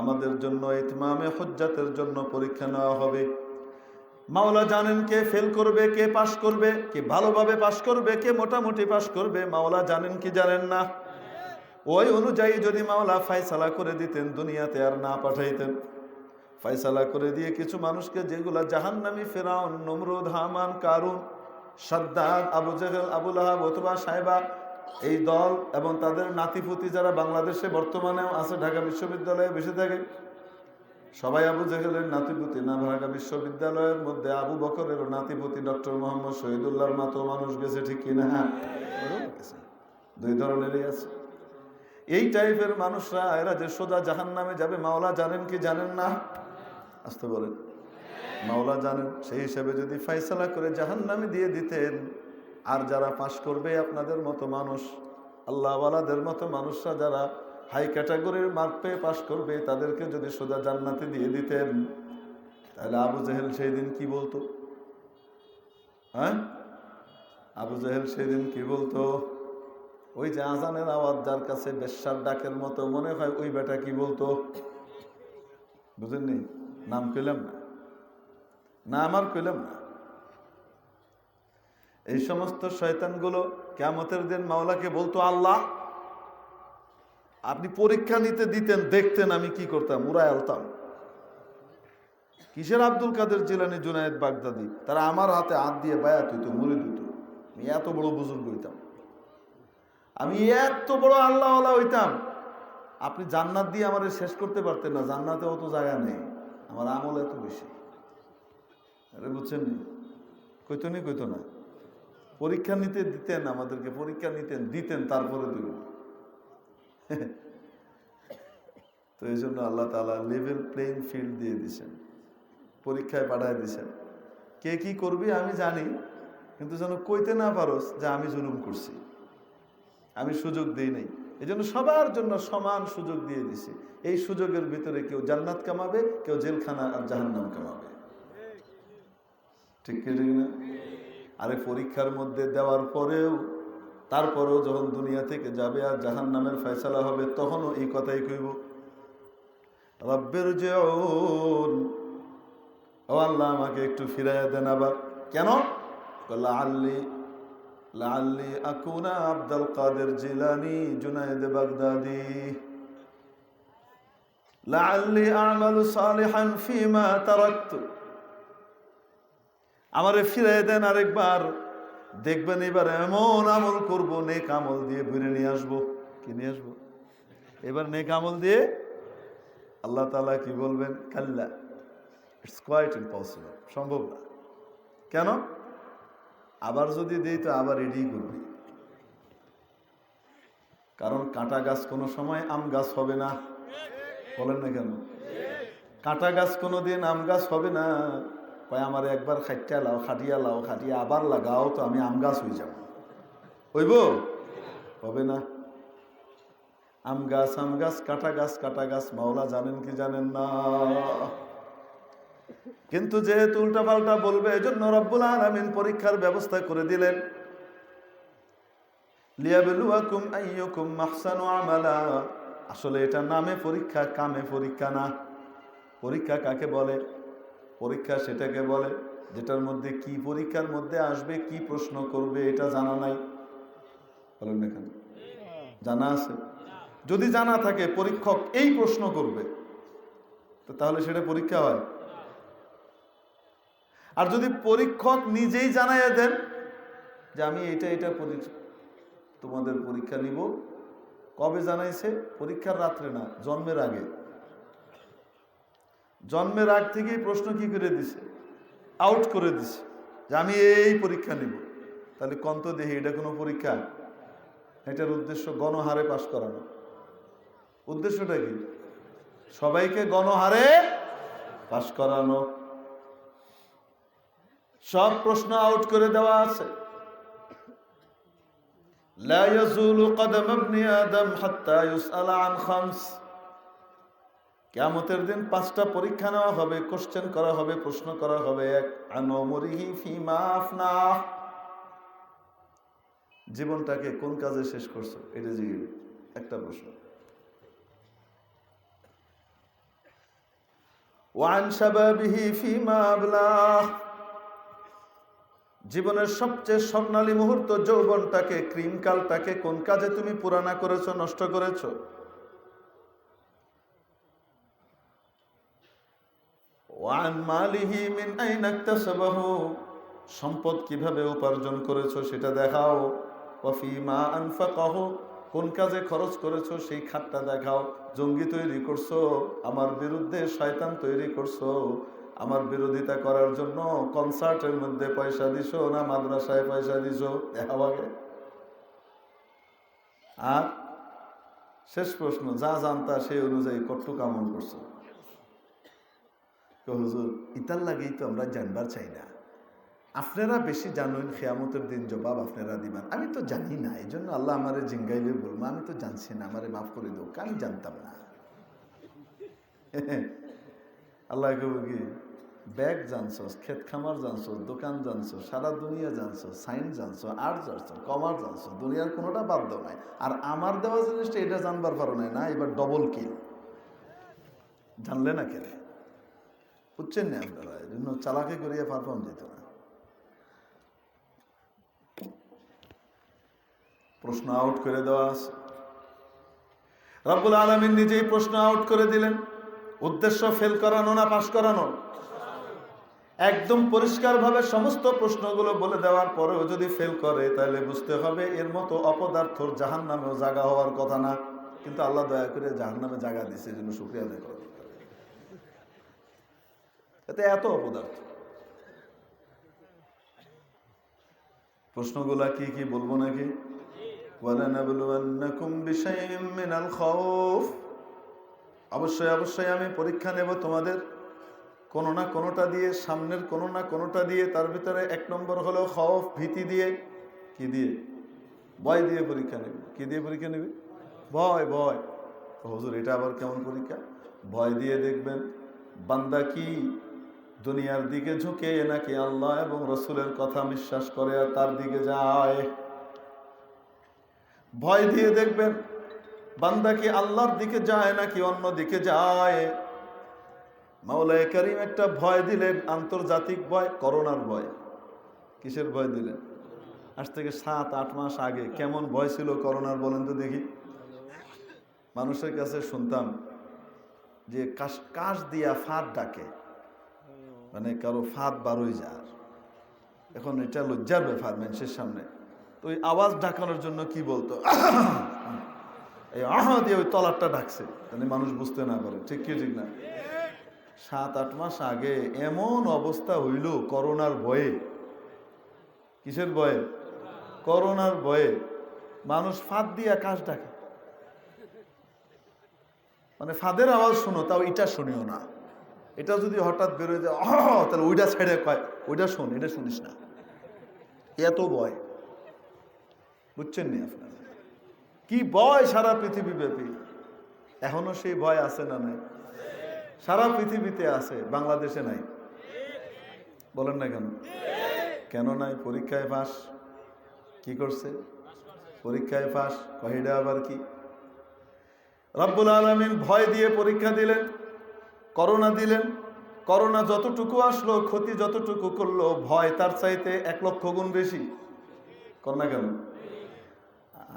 আমাদের জন্য, ইতমামে হুজ্জাতের জন্য পরীক্ষা নেওয়া হবে। মাওলা জানেন কে ফেল করবে, কে পাশ করবে, কে ভালোভাবে পাশ করবে, কে মোটামুটি পাশ করবে। মাওলা জানেন কি জানেন না? ওই অনুযায়ী যদি মাওলা ফয়সালা করে দিতেন, দুনিয়াতে আর না পাঠাইতেন। ফয়সালা করে দিয়ে কিছু মানুষকে, যেগুলা জাহান্নামী, ফিরআউন, নমরুদ, হামান, কারুন, সাদ্দাদ, আবু জেহেল, আবু লাহাব, উতবা, সাইবা, এই দল এবং তাদের নাতিপুতি যারা বাংলাদেশে বর্তমানেও আছে, ঢাকা বিশ্ববিদ্যালয়ে বেশি থাকে, সবাই আবু জেহেলের নাতিপুতি না? ঢাকা বিশ্ববিদ্যালয়ের মধ্যে আবু বকরেরও নাতিপুতি ডক্টর মোহাম্মদ শহীদুল্লাহর মাতো মানুষ গেছে, ঠিক কিনা? দুই ধরনেরই আছে। এই টাইপের মানুষরা, এরা যে সোজা জাহান্নামে যাবে, মাওলা জানেন কি জানেন না? আসতে বলেন। মাওলা জানেন। সেই হিসেবে যদি ফয়সালা করে জাহান্নামে দিয়ে দিতেন, আর যারা পাশ করবে আপনাদের মতো মানুষ, আল্লাহওয়ালাদের মতো মানুষরা যারা হাই ক্যাটাগরির মার্ক পেয়ে পাশ করবে, তাদেরকে যদি সোজা জান্নাতে দিয়ে দিতেন, তাহলে আবু জেহেল সেই দিন কি বলতো? হ্যাঁ, আবু জেহেল সেই দিন কি বলতো? ওই যে আজানের আওয়াজ যার কাছে বেশ্যার ডাকের মতো মনে হয়, ওই বেটা কি বলতো? বুঝেননি? নাম কইলাম না, না আমার কইলাম না। এই সমস্ত শয়তানগুলো কিয়ামতের দিন মাওলাকে বলতো, আল্লাহ আপনি পরীক্ষা নিতে দিতেন, দেখতেন আমি কি করতাম, উড়ায় আলতাম। কিসের আব্দুল কাদের জিলানী, জুনায়েদ বাগদাদি, তারা আমার হাতে হাত দিয়ে বায়াত হইতো, মুড়ি দিত। আমি এত বড় বুজুর্গ হইতাম, আমি এত বড় আল্লাহওয়ালা হইতাম, আপনি জান্নাত দিয়ে আমার শেষ করতে পারতেন না। জান্নাতে অত জায়গা নেই, আমার আমল এত বেশি। আরে বুঝছেন? কইতো নি? কইতো না? পরীক্ষা নিতে দিতেন, আমাদেরকে পরীক্ষা দিতেন, তারপরে দিব। তো এই জন্য আল্লাহ তাআলা লেভেল প্লেইং ফিল্ড দিয়ে দিয়েছেন, পরীক্ষায় পাঠায় দিয়েছেন। কে কি করবি আমি জানি, কিন্তু যেন কইতে না পারোস যে আমি জুলুম করছি, আমি সুযোগ দিই নাই। এই জন্য সবার জন্য সমান সুযোগ দিয়ে দিছি। এই সুযোগের ভিতরে কেউ জান্নাত কামাবে, কেউ জেলখানা আর জাহান্নাম কামাবে। ঠিক কি ঠিক না? আরে পরীক্ষার মধ্যে দেওয়ার পরেও, তারপরেও যখন দুনিয়া থেকে যাবে আর জাহান্নামের ফয়সালা হবে, তখনও এই কথাই কইব, রব্বির জিউন, ও আল্লাহ আমাকে একটু ফিরাইয়া দেন আবার। কেন? লাআল্লি আকুনা আব্দুল কাদের জিলানী, জুনায়েদ বাগদাদি, লাআল্লি আমালু সালিহান ফিমা তারাকতু। আমারে ফিরাই দেন আরেকবার, দেখবেন এবার এমন আমল করব, নেক আমল দিয়ে বেরিয়ে নিয়ে আসবো। কি নিয়ে আসবো? এবার নেক আমল দিয়ে। আল্লাহ তাআলা কি বলবেন? কাল্লা, ইটস কোয়াইট ইম্পসিবল, সম্ভব না। কেন? আবার যদি দিই তো আবার এডি করবে। কারণ কাঁটা গাছ কোনো সময় আম গাছ হবে না। বলেন না কেন? কাঁটা গাছ কোনোদিন আম গাছ হবে না। কয় আমার একবার খাটিয়া লাও, খাটিয়ে আবার লাগাও, তো আমি আম গাছ হয়ে যাব। হইব? হবে না। আম গাছ, কাঁটা গাছ, মাওলা জানেন কি জানেন না? কিন্তু যেহেতু উল্টা পাল্টা বলবে, এজন্য রব্বুল আলামিন পরীক্ষার ব্যবস্থা করে দিলেন। লিয়াবলুয়াকুম আইয়ুকুম আহসানু আমালা। আসলে এটা নামে পরীক্ষা, কামে পরীক্ষা না। পরীক্ষা কাকে বলে? পরীক্ষা সেটাকে বলে যেটার মধ্যে কি পরীক্ষার মধ্যে আসবে, কি প্রশ্ন করবে, এটা জানা নাই। বলেন না কেন? জানা আছে? যদি জানা থাকে পরীক্ষক এই প্রশ্ন করবে, তো তাহলে সেটা পরীক্ষা হয়। আর যদি পরীক্ষক নিজেই জানাইয়া দেন যে আমি এটা তোমাদের পরীক্ষা নিব। কবে জানাইছে? পরীক্ষার রাত্রে না, জন্মের আগে। জন্মের আগ থেকেই প্রশ্ন কি করে দিছে? আউট করে দিছে যে আমি এই পরীক্ষা নিব। তাহলে কন্ত দেখি এটা কোনো পরীক্ষা? এটার উদ্দেশ্য গণহারে পাশ করানো। উদ্দেশ্যটা কি? সবাইকে গণহারে পাশ করানো। সব প্রশ্ন আউট করে দেওয়া আছে। লা ইয়াজুলু কদম ইবনি আদম হাত্তা ইউসআলা আন খামস। কিয়ামতের দিন 5টা পরীক্ষা নেওয়া হবে, কোশ্চেন করা হবে, প্রশ্ন করা হবে। এক, আন উমরিহি ফিমা আফনাহ, জীবনটাকে কোন কাজে শেষ করছো, এটা জিজ্ঞেস একটা প্রশ্ন। ওয়ান শাবাবিহি ফিমা আবলাহ, জীবনের সবচেয়ে স্বর্ণালী মুহূর্ত যৌবনটাকে, ক্রিমকালটাকে কোন কাজে তুমি পুরানা করেছো, নষ্ট করেছো। ওয়ান মালিহি মিন আইনা ইকতাসাবাহু, সম্পদ কিভাবে উপার্জন করেছো সেটা দেখাও। ওয়া ফিমা আনফাকাহু, কোন কাজে খরচ করেছো সেই খাতটা দেখাও। জঙ্গি তৈরি করছো, আমার বিরুদ্ধে শয়তান তৈরি করছো, আমার বিরোধিতা করার জন্য কনসার্টের মধ্যে পয়সা দিছো না মাদ্রাসায় পয়সা দিছো, দেখাও আগে। আর শেষ প্রশ্ন, যা জানতা সেই অনুযায়ী কতটুকু আমল করছো। হুজুর ইতার লাগেই তো আমরা জানবার চাই না, আপনারা বেশি জানুন, কিয়ামতের দিন জবাব আপনারা দিবেন। আমি তো জানি না, এই জন্য আল্লাহ আমারে জিঙ্গাইলে বলবো আমি তো জানছি না, আমারে মাফ করে দেব, আমি জানতাম না। আল্লাহ কব কি, ব্যাগ জানছো, ক্ষেত খামার জানছো, দোকান জানছো, সারা দুনিয়া জানছো, সায়েন্স জানছো, আর্ট জানছো, কমার্স জানছো, দুনিয়ার কোনোটা বাদ দাও নাই, আর আমার দেওয়া জিনিসটা এটা জানবার পারো নাই না, এবার ডবল কিল। জানলে না কেন? বুঝছেন না আপনারা? এই জন্য চালাকি করিয়া পারফর্ম যেত না। প্রশ্ন আউট করে দেওয়া আছে। রব্বুল আলামিন নিজেই প্রশ্ন আউট করে দিলেন। উদ্দেশ্য ফেল করানো না পাশ করানো? একদম পরিষ্কারভাবে সমস্ত প্রশ্নগুলো বলে দেওয়ার পরেও যদি ফেল করে তাহলে বুঝতে হবে এর মতো অপদার্থর জাহান্নামেও জায়গা হওয়ার কথা না। কিন্তু আল্লাহ দয়া করে জাহান্নামে জায়গা দিচ্ছে, এই জন্য শুকরিয়া আদায় করা দরকার। এতে এত অপদার্থ। প্রশ্নগুলা কি কি বলবো নাকি? ওয়ালানাবলুওয়ান্নাকুম বিশাইইম মিনাল খাউফ, অবশ্যই অবশ্যই আমি পরীক্ষা নেব তোমাদের কোনো না কোনোটা দিয়ে, সামনের কোনো না কোনোটা দিয়ে। তার ভিতরে 1 নম্বর হলো খৌফ, ভীতি দিয়ে। কি দিয়ে? ভয় দিয়ে পরীক্ষা নেবে। কি দিয়ে পরীক্ষা নেবে? ভয়। ভয়। হুজুর এটা আবার কেমন পরীক্ষা? ভয় দিয়ে দেখবেন বান্দা কি দুনিয়ার দিকে ঝুঁকে নাকি আল্লাহ এবং রসুলের কথা বিশ্বাস করে আর তার দিকে যায়। ভয় দিয়ে দেখবেন বান্দা কি আল্লাহর দিকে যায় নাকি অন্য দিকে যায়। মাওলায়ে কারীম একটা ভয় দিলেন, আন্তর্জাতিক ভয়, করোনার ভয়। কিসের ভয় দিলেন? আজ থেকে 7-8 মাস আগে কেমন ভয় ছিল করোনার বলেন তো দেখি। মানুষের কাছে শুনতাম যে কাশ দিয়া ফাঁদ ডাকে, মানে কারো ফাঁদ বারোই যায়। এখন এটা লজ্জার ব্যাপার মানুষের সামনে। তো ওই আওয়াজ ডাকানোর জন্য কি বলতো, এই দিয়ে ওই তলারটা ডাকছে, মানে মানুষ বুঝতে না পারে। ঠিক কি ঠিক না? 7-8 মাস আগে এমন অবস্থা হইল করোনার ভয়ে। কিসের ভয়ে? করোনার ভয়ে মানুষ ফাঁদ দিয়া কাশ ডাকে। মানে ফাঁদের আওয়াজ শুনো, তাও এটা শুনিও না। এটা যদি হঠাৎ বেরোয় যায় তাহলে ওইটা ছেড়ে কয় ওইটা শোন, এটা শুনিস না। এত ভয়, বুঝছেন নি আপনারা? কি ভয় সারা পৃথিবী ব্যাপী। এখনো সেই ভয় আছে না নাই? সারা পৃথিবীতে আছে, বাংলাদেশে নাই। বলেন না কেন? কেন নাই? পরীক্ষায় পাস। কি করছে? পরীক্ষায় পাস। কহিডা আবার কি? রব্বুল আলামিন ভয় দিয়ে পরীক্ষা দিলেন, করোনা দিলেন। করোনা যতটুকু আসলো, ক্ষতি যতটুকু করলো, ভয় তার চাইতে 1 লক্ষ গুণ বেশি। করোনা কেন?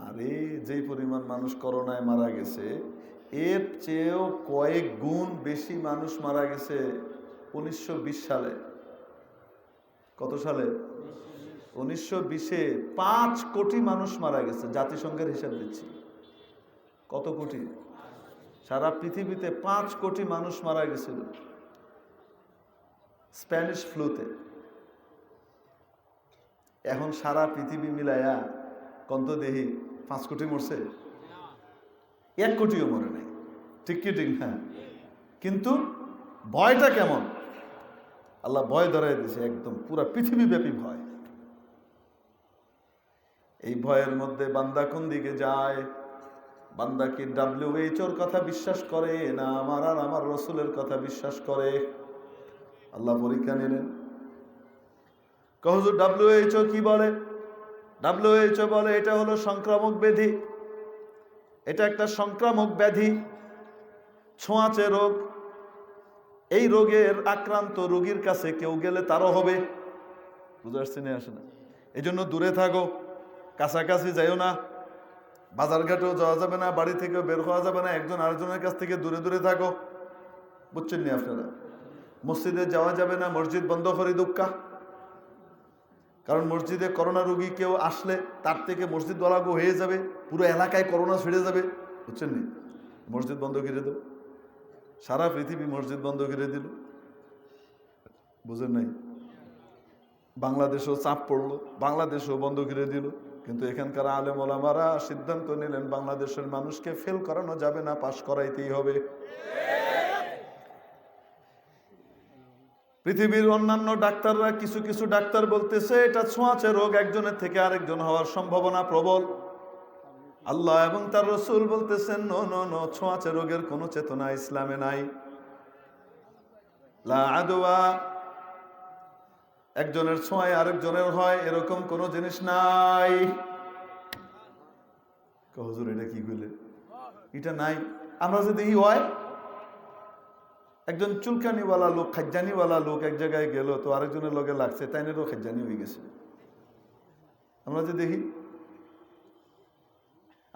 আরে যেই পরিমাণ মানুষ করোনায় মারা গেছে, এর চেয়েও কয়েক গুণ বেশি মানুষ মারা গেছে 1920 সালে। কত সালে? 1920-এ 5 কোটি মানুষ মারা গেছে, জাতিসংঘের হিসাব দিচ্ছি। কত কোটি? সারা পৃথিবীতে 5 কোটি মানুষ মারা গেছিল স্প্যানিশ ফ্লুতে। এখন সারা পৃথিবী মিলাইয়া কত দেহি 5 কোটি মরছে? 1 কোটিও মরে নাই। ঠিক কি ঠিক না? কিন্তু ভয়টা কেমন? আল্লাহ ভয় ধরাই দিয়েছে, একদম পুরা পৃথিবীব্যাপী ভয়। এই ভয়ের মধ্যে বান্দা কোন দিকে যায়? বান্দা কি WHO-র কথা বিশ্বাস করে, না আমার আর আমার রসুলের কথা বিশ্বাস করে? আল্লাহ পরীক্ষা নিলেন। হুজুর WHO কি বলে? WHO বলে এটা হলো সংক্রামক ব্যাধি, এটা একটা সংক্রামক ব্যাধি, ছোঁয়াচে রোগ। এই রোগের আক্রান্ত রোগীর কাছে কেউ গেলে তারও হবে। বুঝে আসছে না? আসে না? এই জন্য দূরে থাকো, কাছাকাছি যাইও না, বাজারঘাটেও যাওয়া যাবে না, বাড়ি থেকেও বের হওয়া যাবে না, একজন আরেকজনের কাছ থেকে দূরে দূরে থাকো। বুঝছেন নি আপনারা? মসজিদে যাওয়া যাবে না, মসজিদ বন্ধ করে দুক্কা। কারণ মসজিদে করোনা রোগী কেউ আসলে তার থেকে মসজিদ ওয়ালাগো হয়ে যাবে, পুরো এলাকায় করোনা ছেড়ে যাবে। বুঝছেন নি? মসজিদ বন্ধ করে দেব। সারা পৃথিবী মসজিদ বন্ধ করে দিল। বুঝেন নাই? বাংলাদেশেও চাপ পড়লো, বাংলাদেশেও বন্ধ করে দিল। কিন্তু এখানকার আলেম ওলামারা সিদ্ধান্ত নিলেন বাংলাদেশের মানুষকে ফেল করানো যাবে না, পাশ করাইতেই হবে। পৃথিবীর অন্যান্য ডাক্তাররা, কিছু কিছু ডাক্তার বলতেছে এটা ছোঁয়াচে রোগ, একজনের থেকে আরেকজন হওয়ার সম্ভাবনা প্রবল। আল্লাহ এবং তার রসুল বলতেছেন নো নো নো, ছোঁয়াচে রোগের কোনো চেতনা ইসলামে নাই। লা আদওয়া, একজনের ছোঁয়ায় আরেকজনের হয় এরকম কোনো জিনিস নাই। হুজুর এটা কি কইলেন? এটা নাই। আমরা যদি হয় একজন চুলকানিওয়ালা লোক, খাজ্জানিওয়ালা লোক এক জায়গায় গেল, তো আরেকজনের লগে লাগছে, তাইনেরও খাজ্জানি হয়ে গেছে। আমরা যে দেখি,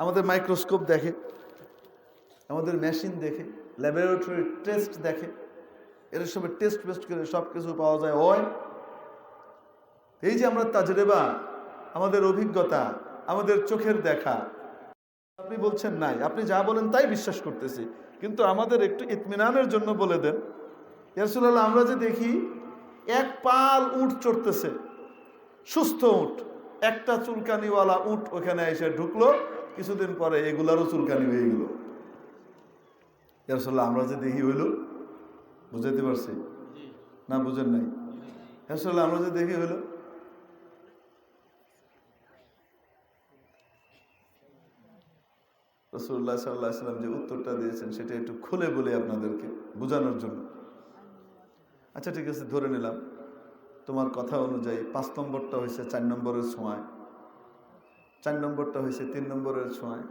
আমাদের মাইক্রোস্কোপ দেখে, আমাদের মেশিন দেখে, ল্যাবরেটরি টেস্ট দেখে, এর সব টেস্ট ফেস্ট করে সব কিছু পাওয়া যায়। হয় এই যে আমরা তাজরেবা, আমাদের অভিজ্ঞতা, আমাদের চোখের দেখা, আপনি বলছেন নাই, আপনি যা বলেন তাই বিশ্বাস করতেছি, কিন্তু আমাদের একটু ইতমিনানের জন্য বলে দেন ইয়া রাসূলুল্লাহ, আমরা যে দেখি এক পাল উট চড়তেছে, সুস্থ উট, একটা চুলকানিওয়ালা উট ওখানে এসে ঢুকলো, কিছুদিন পরে এগুলারও চুলকানি হয়ে গেল। ইয়া রাসূলুল্লাহ, আমরা যে দেখি হইল, বুঝাইতে পারছি না? বুঝেন নাই? ইয়া রাসূলুল্লাহ, আমরা যে দেখি হইল। রাসূলুল্লাহ সাল্লাল্লাহু আলাইহি ওয়াসাল্লাম যে উত্তরটা দিয়েছেন সেটা একটু খুলে বলি আপনাদেরকে বোঝানোর জন্য। আচ্ছা ঠিক আছে, ধরে নিলাম তোমার কথা অনুযায়ী 5 নম্বরটা হয়েছে 4 নম্বরের ছোঁয়ায়, 4 নম্বরটা হয়েছে 3 নম্বরের ছোঁয়ায়,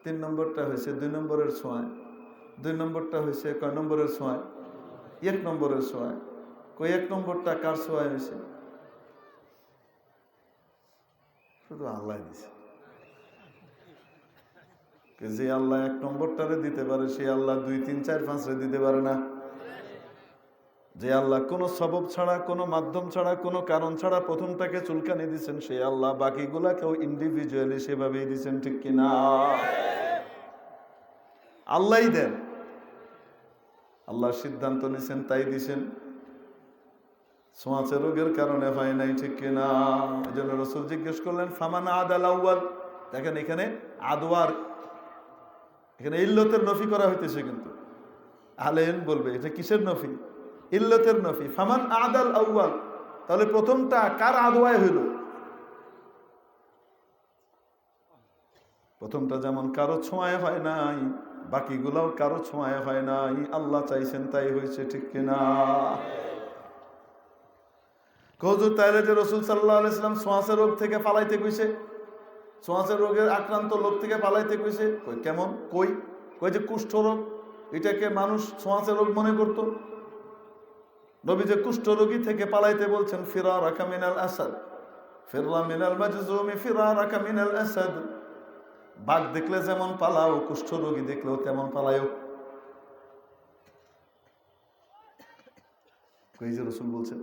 3 নম্বরটা হয়েছে 2 নম্বরের ছোঁয়ায়, 2 নম্বরটা হয়েছে কয় নম্বরের ছোঁয়ায়? 1 নম্বরের ছোঁয়ায়। কই 1 নম্বরটা কার ছোঁয়ায় হয়েছে? শুধু আল্লাহ দিছে। যে আল্লাহ 1 নম্বরটারে দিতে পারে, সে আল্লাহ 2, 3, 4, 5 রে দিতে পারে না। যে আল্লাহ কোনো সবব ছাড়া, কোনো মাধ্যম ছাড়া, কোনো কারণ ছাড়া প্রথমটাকে চুলকানি দিচ্ছেন, সেই আল্লাহ বাকিগুলাকেও ইন্ডিভিজুয়ালি সেভাবেই দিচ্ছেন। ঠিক কিনা? আল্লাহই দেন, আল্লাহ সিদ্ধান্ত নিছেন তাই দিছেন। ছোঁয়াচে রোগের কারণে হয় নাই। ঠিক কিনা? এই জন্য রাসূল জিজ্ঞেস করলেন ফামান আদাল আউয়াল। দেখেন এখানে আদওয়ার, এখানে ইল্লতের নফি করা হইতেছে, কিন্তু আলেন বলবে এটা কিসের নফি? ইল্লতের নফি। ফামান আদাল আউয়াল, তাহলে প্রথমটা কার আদওয়ায় হইল? প্রথমটা যেমন কারো ছোঁয়ায় হয় নাই, বাকিগুলাও কারো ছোঁয়ায় হয় নাই, আল্লাহ চাইছেন তাই হয়েছে। ঠিক কিনা? হুজুর তাইলে যে রাসূল সাল্লাল্লাহু আলাইহি ওয়াসাল্লাম ছোঁয়াচে রোগ থেকে পালাইতে কইছে, ছোঁয়াচে রোগের আক্রান্ত লোক থেকে পালাইতে কইছে, কই কেমন? কই যে কুষ্ঠ রোগ, এটাকে মানুষ ছোঁয়াচে রোগ মনে করত। নবী যে কুষ্ঠ রোগী থেকে পালাইতে বলছেন ফিরারাকা মিনাল আসাদ, ফিররা মিনাল মাজজুমি ফিরারাকা মিনাল আসাদ। বাঘ দেখলে যেমন পালাও, কুষ্ঠ রোগী দেখলেও তেমন পালায়ও। কই যে রাসূল বলছেন।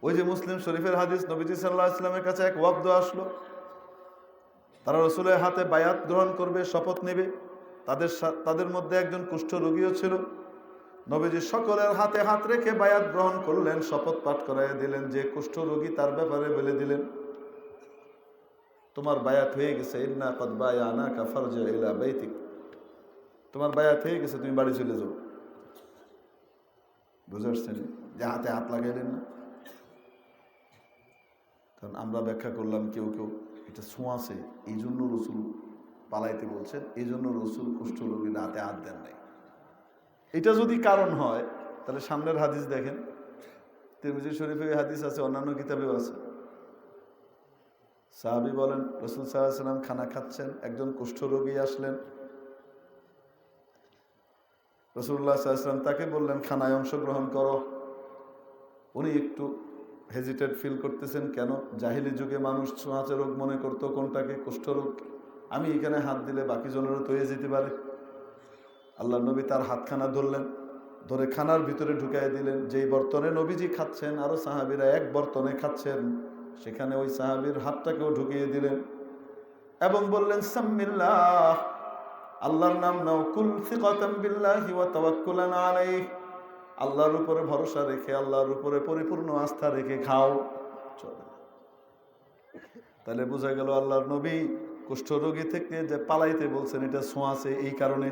ওই যে মুসলিম শরীফের হাদিস, নবীজি সাল্লাল্লাহু আলাইহি ওয়াসাল্লামের কাছে এক ওয়াফদ আসলো, তারা রসুলের হাতে বায়াত গ্রহণ করবে, শপথ নেবে। তাদের মধ্যে একজন কুষ্ঠ রোগীও ছিল। নবীজি সকলের হাতে হাত রেখে বায়াত গ্রহণ করলেন, শপথ পাঠ করাইয়া দিলেন। যে কুষ্ঠ রোগী তার ব্যাপারে বলে দিলেন, তোমার বায়াত হয়ে গেছে, ইন্না কদ বায়ানাকা ফারজি ইলা বাইতিক, তোমার বায়াত হয়ে গেছে, তুমি বাড়ি চলে যাও। বুঝে আসছেন যে হাতে হাত লাগাইলেন না? কারণ আমরা ব্যাখ্যা করলাম কেউ কেউ এটা ছোঁয়াছে, এই জন্য রসুল পালাইতে বলছেন, এই জন্য রসুল কুষ্ঠ রোগীর হাতে হাত দেন নাই। এটা যদি কারণ হয় তাহলে সামনের হাদিস দেখেন, তিরমিজি শরীফে হাদিস আছে, অন্যান্য কিতাবেও আছে। সাহাবী বলেন, রাসূল সাল্লাল্লাহু আলাইহি ওয়াসাল্লাম খানা খাচ্ছেন, একজন কুষ্ঠরোগী আসলেন। রাসূলুল্লাহ সাল্লাল্লাহু আলাইহি ওয়াসাল্লাম তাকে বললেন, খানায় অংশগ্রহণ করো। উনি একটু হেজিটেট ফিল করতেছেন। কেন? জাহিলি যুগে মানুষ ছোঁয়াচে রোগ মনে করতো কোনটাকে? কুষ্ঠরোগ। আমি এখানে হাত দিলে বাকি জনেরও তো হয়ে যেতে পারে। আল্লাহ নবী তার হাতখানা ধরলেন, ধরে খানার ভিতরে ঢুকাই দিলেন। যেই বর্তনে নবীজি খাচ্ছেন, আরো সাহাবীরা এক বর্তনে খাচ্ছেন, সেখানে ওই সাহাবীর হাতটাকেও ঢুকিয়ে দিলেন এবং বললেন, সাম্মিল্লাহ, আল্লাহর নাম নাও, কুল সিকাতাম বিল্লাহি ওয়া তাওয়াক্কুলান আলাইহি, আল্লাহর উপরে ভরসা রেখে, আল্লাহর উপরে পরিপূর্ণ আস্থা রেখে খাও। চলে। তাহলে বোঝা গেল আল্লাহর নবী কুষ্ঠরোগী থেকে যে পালাইতে বলছেন, এটা ছোঁয়াছে এই কারণে।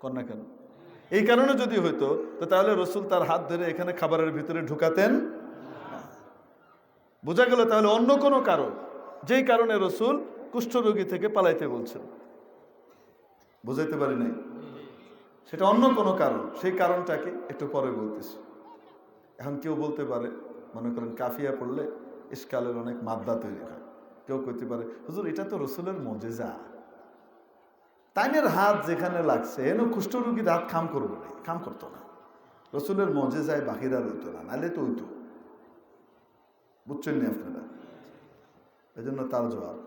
কন্যা কেন? এই কারণে যদি হইতো তো তাহলে রসুল তার হাত ধরে এখানে খাবারের ভিতরে ঢুকাতেন। বোঝা গেল তাহলে অন্য কোনো কারণ, যেই কারণে রসুল কুষ্ঠরোগী থেকে পালাইতে বলছেন। বুঝাইতে পারি নাই? সেটা অন্য কোনো কারণ, সেই কারণটাকে একটু পরে বলতেছি। এখন কেউ বলতে পারে, মনে করেন কাফিয়া পড়লে ইশকালের অনেক মাদ্দা তৈরি হয়। কেউ কইতে পারে, হুজুর এটা তো রসুলের মুজিজা, তাইনের হাত যেখানে লাগছে এন কুষ্ঠরোগীর হাত কাম করবো না, কাম করতো না। রসুলের মুজিজায় বাকিরা রইতো না, নাহলে তো হইতো। বুঝছেন নি আপনারা? এই জন্য তার জবাব,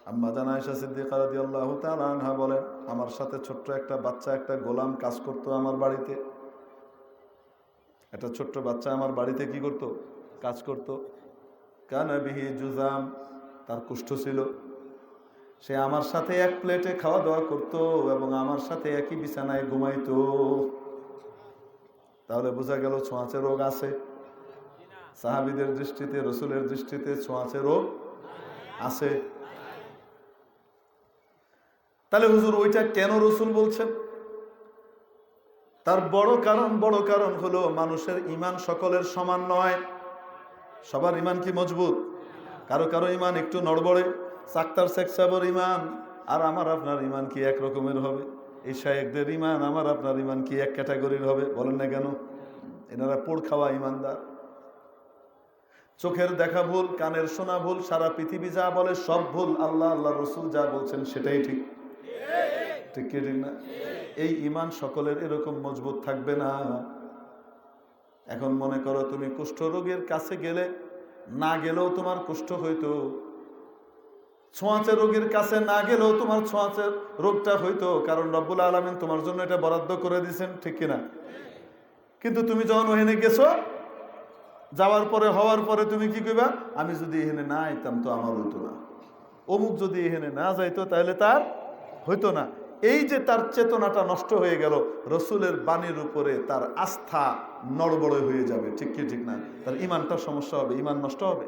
আম্মা জান আয়েশা সিদ্দিকা রাদিয়াল্লাহু তাআলা আনহা বলেন, আমার সাথে ছোট্ট একটা বাচ্চা, একটা গোলাম কাজ করতো আমার বাড়িতে। একটা ছোট্ট বাচ্চা আমার বাড়িতে কি করত? কাজ করত। কানা বিহি জুজাম, তার কুষ্ঠ ছিল। সে আমার সাথে এক প্লেটে খাওয়া দাওয়া করত এবং আমার সাথে একই বিছানায় ঘুমাইতো। তাহলে বোঝা গেল ছোঁয়াচে রোগ আছে। সাহাবীদের দৃষ্টিতে, রসুলের দৃষ্টিতে ছোঁয়াচে রোগ আছে। তাহলে হুজুর ওইটা কেন রসুল বলছেন? তার বড় কারণ হলো মানুষের ঈমান সকলের সমান নয়। সবার ঈমান কি মজবুত? কারো কারো ঈমান একটু নড়বড়ে। সাক্তার শেখ সাহেবের ঈমান আর আমার আপনার ঈমান কি এক রকমের হবে? এই শায়েখদের ঈমান আমার আপনার ঈমান কি এক ক্যাটাগরির হবে? বলেন না কেন? এনারা পোড় খাওয়া ঈমানদার। চোখের দেখা ভুল, কানের শোনা ভুল, সারা পৃথিবী যা বলে সব ভুল, আল্লাহ আল্লাহ রসুল যা বলছেন সেটাই ঠিক। ঠিক কি ঠিক না? এই ঈমান সকলের এরকম মজবুত থাকবে না। এখন মনে করো তুমি কুষ্ঠরোগীর কাছে গেলে, না গেলেও তোমার কুষ্ঠ হইতো। ছোঁয়াচে রোগীর কাছে না গেলেও তোমার ছোঁয়াচে রোগটা হইতো, কারণ রব্বুল আলামিন তোমার জন্য এটা বরাদ্দ করে দিয়েছেন। ঠিক কিনা? কিন্তু তুমি যখন ওখানে গেছো, যাওয়ার পরে, হওয়ার পরে তুমি কি কইবা? আমি যদি এখানে না আইতাম তো আমার হইতো না, অমুক যদি এখানে না যাইতো তাহলে তার হইতো না। এই যে তার চেতনাটা নষ্ট হয়ে গেল, রসুলের বাণীর উপরে তার আস্থা নড়বড় হয়ে যাবে। ঠিক কি ঠিক না? তার ঈমানটার সমস্যা হবে, ঈমান নষ্ট হবে।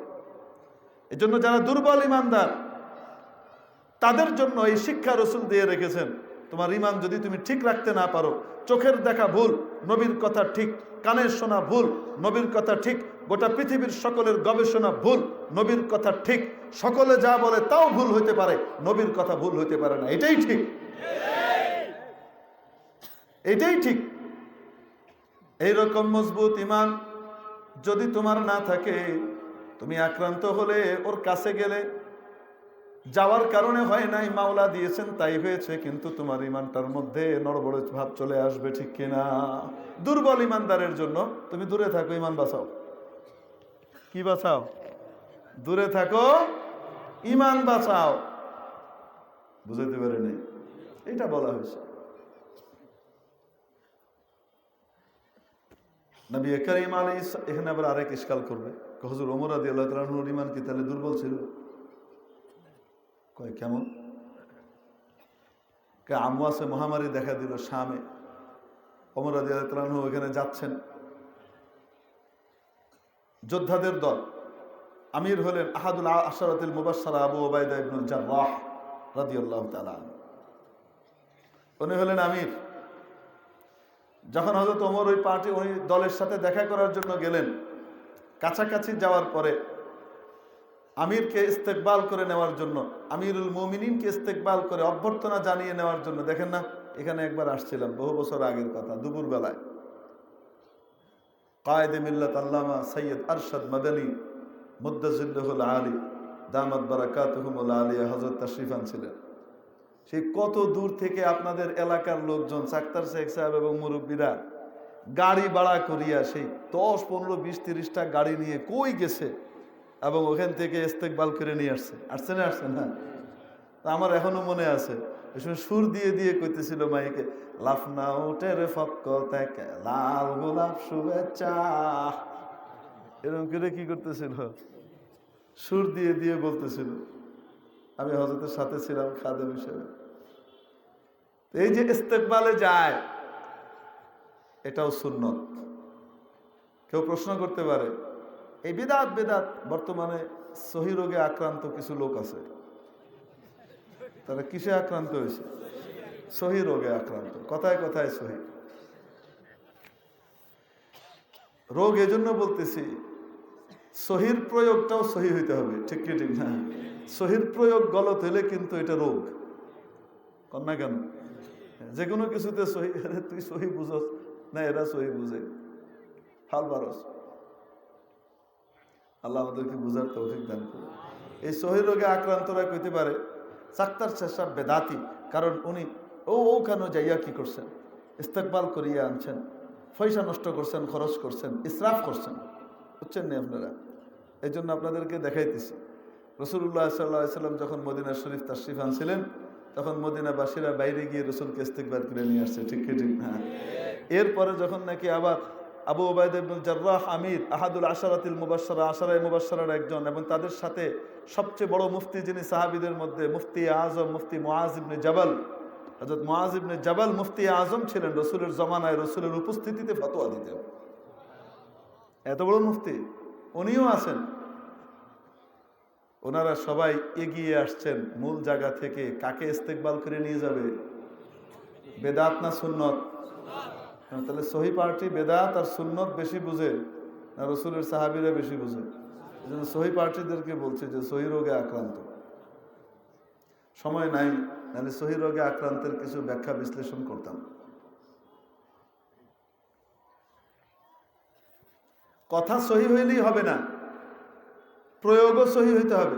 এজন্য যারা দুর্বল ঈমানদার, তাদের জন্য এই শিক্ষা রসুল দিয়ে রেখেছেন। তোমার ঈমান যদি তুমি ঠিক রাখতে না পারো, চোখের দেখা ভুল, নবীর কথা ঠিক, কানের শোনা ভুল, নবীর কথা ঠিক, গোটা পৃথিবীর সকলের গবেষণা ভুল, নবীর কথা ঠিক, সকলে যা বলে তাও ভুল হইতে পারে, নবীর কথা ভুল হইতে পারে না। এটাই ঠিক, এটাই ঠিক। এইরকম মজবুত ঈমান যদি তোমার না থাকে, তুমি আক্রান্ত হলে, ওর কাছে গেলে, যাওয়ার কারণে হয় নাই, মাওলা দিয়েছেন তাই হয়েছে, কিন্তু তোমার ঈমানটার মধ্যে নড়বড়ে ভাব চলে আসবে। ঠিক কিনা? দুর্বল ঈমানদারের জন্য তুমি দূরে থাকো, ঈমান বাঁচাও। কি বাঁচাও? দূরে থাকো, ঈমান বাঁচাও। বুঝাইতে পারি নাই? এটা বলা হয়েছে। নবী করিম আলাইহিস এখানে আবার আরেক ইশকাল করবে, হুজুর ওমর রাদিয়াল্লাহু তাআলা আনহুর ঈমান কি তাহলে দুর্বল ছিল? কয় কেমন? কে আমওয়াসে মহামারী দেখা দিল শামে, ওমর রাদিয়াল্লাহু তাআলা আনহু ওখানে যাচ্ছেন, যোদ্ধাদের দল, আমির হলেন আহাদুল আশরাতুল মুবাশশারা আবু উবাইদা ইবনুল জাররাহ রাদিয়াল্লাহু তাআলা। উনি হলেন আমির। যখন হযরত ওমর ওই দলের সাথে দেখা করার জন্য গেলেন, কাছাকাছি যাওয়ার পরে আমিরকে ইস্তেকবাল করে নেওয়ার জন্য, আমিরুল মুমিনিনকে ইস্তেকবাল করে অভ্যর্থনা জানিয়ে নেওয়ার জন্য, দেখেন না এখানে একবার আসছিলাম বহু বছর আগের কথা, দুপুর বেলায় কায়েদে মিল্লাত আল্লামা সৈয়দ আরশাদ মাদানী মুদ্দাজিল্লাহুল আলী দামাত বারাকাতুহুমুল আলিয়া হযরত তাশরীফ আনছিলেন। সেই কত দূর থেকে আপনাদের এলাকার লোকজন, সাক্তার শেখ সাহেব এবং মুরব্বীরা গাড়ি ভাড়া করিয়া সেই 10, 15, 20, 30টা গাড়ি নিয়ে কই গেছে এবং ওখান থেকে ইস্তেকবাল করে নিয়ে আসছে না। আমার এখনো মনে আছে, ওই সময় সুর দিয়ে দিয়ে কইতেছিল মাইকে, লাফনা উঠের ফক্ক থেকে লাল গোলাপ শুভেচ্ছা, এরকম করে কি করতেছিল, সুর দিয়ে দিয়ে বলতেছিল। আমি হযরতের সাথে ছিলাম খাদেম হিসেবে। এই যে ইস্তেকবালে যায়, এটাও সুন্নত। কেউ প্রশ্ন করতে পারে এই বিদআত বর্তমানে সহি রোগে আক্রান্ত কিছু লোক আছে, তারা কিসে আক্রান্ত হয়েছে? সহি রোগে আক্রান্ত। কথায় কথায় সহি রোগ। এজন্য বলতেছি সহির প্রয়োগটাও সহি হইতে হবে, ঠিক কি ঠিক না? সহির প্রয়োগ গলত হলে কিন্তু এটা রোগ। কর না কেন? যে কোনো কিছুতে সহি, তুই সহি বুঝস না, এরা সহি বুঝে, হাল বারস। আল্লাহ আমাদেরকে বুঝার তৌফিক দান করে। এই সহি রোগে আক্রান্তরা কইতে পারে সাক্তার শেষা বেদাতি, কারণ উনি ওখানে যাইয়া কি করছেন, ইস্তেকবাল করিয়া আনছেন, পয়সা নষ্ট করছেন, খরচ করছেন, ইসরাফ করছেন, বুঝছেন না আপনারা? এই জন্য আপনাদেরকে দেখাইতেছি, রাসূলুল্লাহ সাল্লাল্লাহু আলাইহি ওয়াসাল্লাম যখন মদিনা শরীফ তাশরীফ আনছিলেন, তখন মদিনাবাসীরা বাইরে গিয়ে রাসূলকে ইস্তেকবার করে নিয়ে আসছে, ঠিক কি ঠিক না? এরপরে যখন নাকি আবার আবু উবাইদা ইবনুল জাররাহ আমির, আহাদুল আশরাতিল মুবাশশারা, আশরায়ে মুবাশশারার একজন, এবং তাদের সাথে সবচেয়ে বড় মুফতি যিনি সাহাবীদের মধ্যে, মুফতি আজম মুফতি মুআজ ইবনে জাবাল, হযরত মুআজ ইবনে জাবাল মুফতি আজম ছিলেন, রাসূলের জমানায় রাসূলের উপস্থিতিতে ফতোয়া দিতেন। এত বড় মুফতি, উনিও আছেন। ওনারা সবাই এগিয়ে আসছেন মূল জায়গা থেকে। কাকে ইস্তেকবাল করে নিয়ে যাবে? বেদাত না সুন্নত? তাহলে সহি পার্টি বেদাত আর সুন্নত বেশি বুঝে না রাসূলের সাহাবীরা বেশি বুঝে? এই জন্য সহি পার্টিদেরকে বলছে যে সহি রোগে আক্রান্ত। সময় নাই, নাহলে সহি রোগে আক্রান্তের কিছু ব্যাখ্যা বিশ্লেষণ করতাম। কথা সহি হইলেই হবে না, প্রয়োগও সহি হইতে হবে।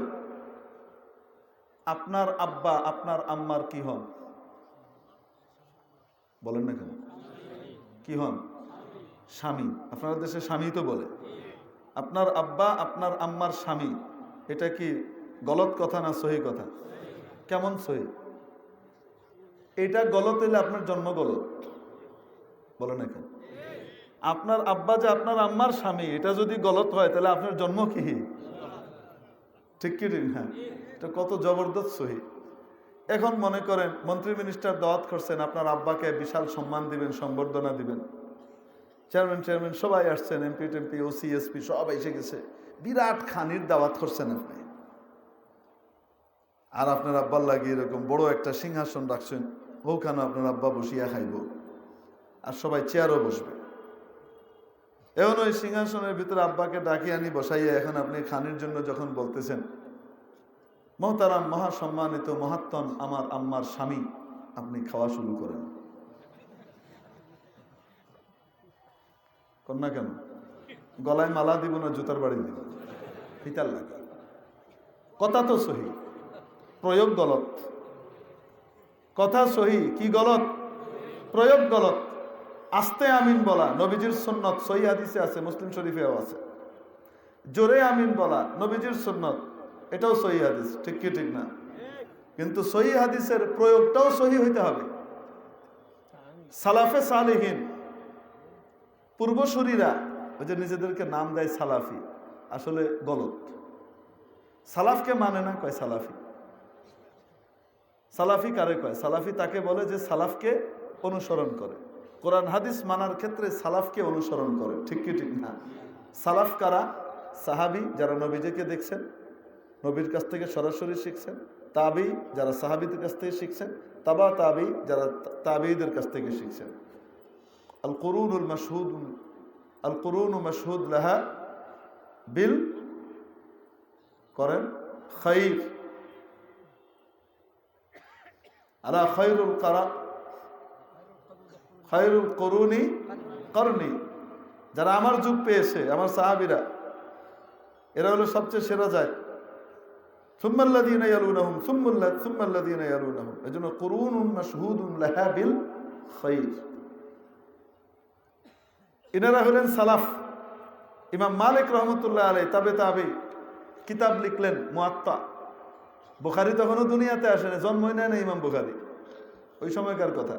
আপনার আব্বা আপনার আম্মার কি হন? বলেন না কেন? কি হন? স্বামী। আপনার দেশে স্বামী তো বলে। আপনার আব্বা আপনার আম্মার স্বামী, এটা কি গলত কথা না সহি কথা? কেমন সহি? এটা গলত হইলে আপনার জন্ম গলত। বলে না কেন? আপনার আব্বা যে আপনার আম্মার স্বামী, এটা যদি গলত হয় তাহলে আপনার জন্ম কি? ঠিক কি ঠিক না? এটা কত জবরদস্ত সহি। এখন মনে করেন মন্ত্রী মিনিস্টার দাওয়াত করছেন, আপনার আব্বাকে বিশাল সম্মান দিবেন, সম্বর্ধনা দিবেন, চেয়ারম্যান সবাই আসছেন, এমপি টেমপি ওসি এসপি সব এসে গেছে, বিরাট খানির দাওয়াত করছেন আপনি। আর আপনার আব্বার লাগিয়ে এরকম বড় একটা সিংহাসন রাখছেন, ওখানে আপনার আব্বা বসিয়া খাইব, আর সবাই চেয়ারও বসবে। এখন ওই সিংহাসনের ভিতরে আব্বাকে ডাকিয়ে আনি বসাইয়া, এখন আপনি খানির জন্য যখন বলতেছেন, মোহতারাম মহাসম্মানিত মহাত্তম আমার আম্মার স্বামী, আপনি খাওয়া শুরু করেন। কন্যা কেন? গলায় মালা দিব না জুতার বাড়ি দিব? ফিতার লাগে। কথা তো সহি, প্রয়োগ গলত। কথা সহি, কি গলত? প্রয়োগ গলত। আস্তে আমিন বলা নবীজির সুন্নত, সহি হাদিসে আছে, মুসলিম শরীফেও আছে। জোরে আমিন বলা নবীজির সুন্নত, এটাও সহি হাদিস, ঠিক কি ঠিক না? কিন্তু সহি হাদিসের প্রয়োগটাও সহি হইতে হবে। সালাফে সালেহীন পূর্বসূরীরা ওই যে নিজেদেরকে নাম দেয় সালাফি, আসলে গলত। সালাফকে মানে না, কয় সালাফি। সালাফি কারে কয়? সালাফি তাকে বলে যে সালাফকে অনুসরণ করে, কোরআন হাদিস মানার ক্ষেত্রে সালাফকে অনুসরণ করে। ঠিক কি ঠিক না? সালাফ কারা? সাহাবি, যারা নবীজিকে দেখছেন, নবীর কাছ থেকে সরাসরি শিখছেন। তাবি, যারা সাহাবিদের কাছ থেকে শিখছেন। তাবা তাবি, যারা তাবিদের কাছ থেকে শিখছেন। আল কুরুনুল মাশহুদ, আল কুরুনু মাশহুদ লাহা বিল করেন খাইর, আলা খায়রুল কারা, খায়রুল কুরুনি করনি। যারা আমার যুগ পেয়েছে, আমার সাহাবীরা, এরা হলো সবচেয়ে সেরা যায়। সুম্মাল্লাযীনা ইয়ালুনাহুম সুম্মাল্লাযীনা ইয়ালুনাহুম, এজন্য কুরুনুন মাশহুদুন লাহা বিল খায়র। এনারা হলেন সালাফ। ইমাম মালিক রহমতুল্লাহ আলাইহি তাবে কিতাব লিখলেন মুয়াত্তা। বুখারী তখনও দুনিয়াতে আসেনি, জন্মই নেয় না ইমাম বুখারী, ওই সময়কার কথা।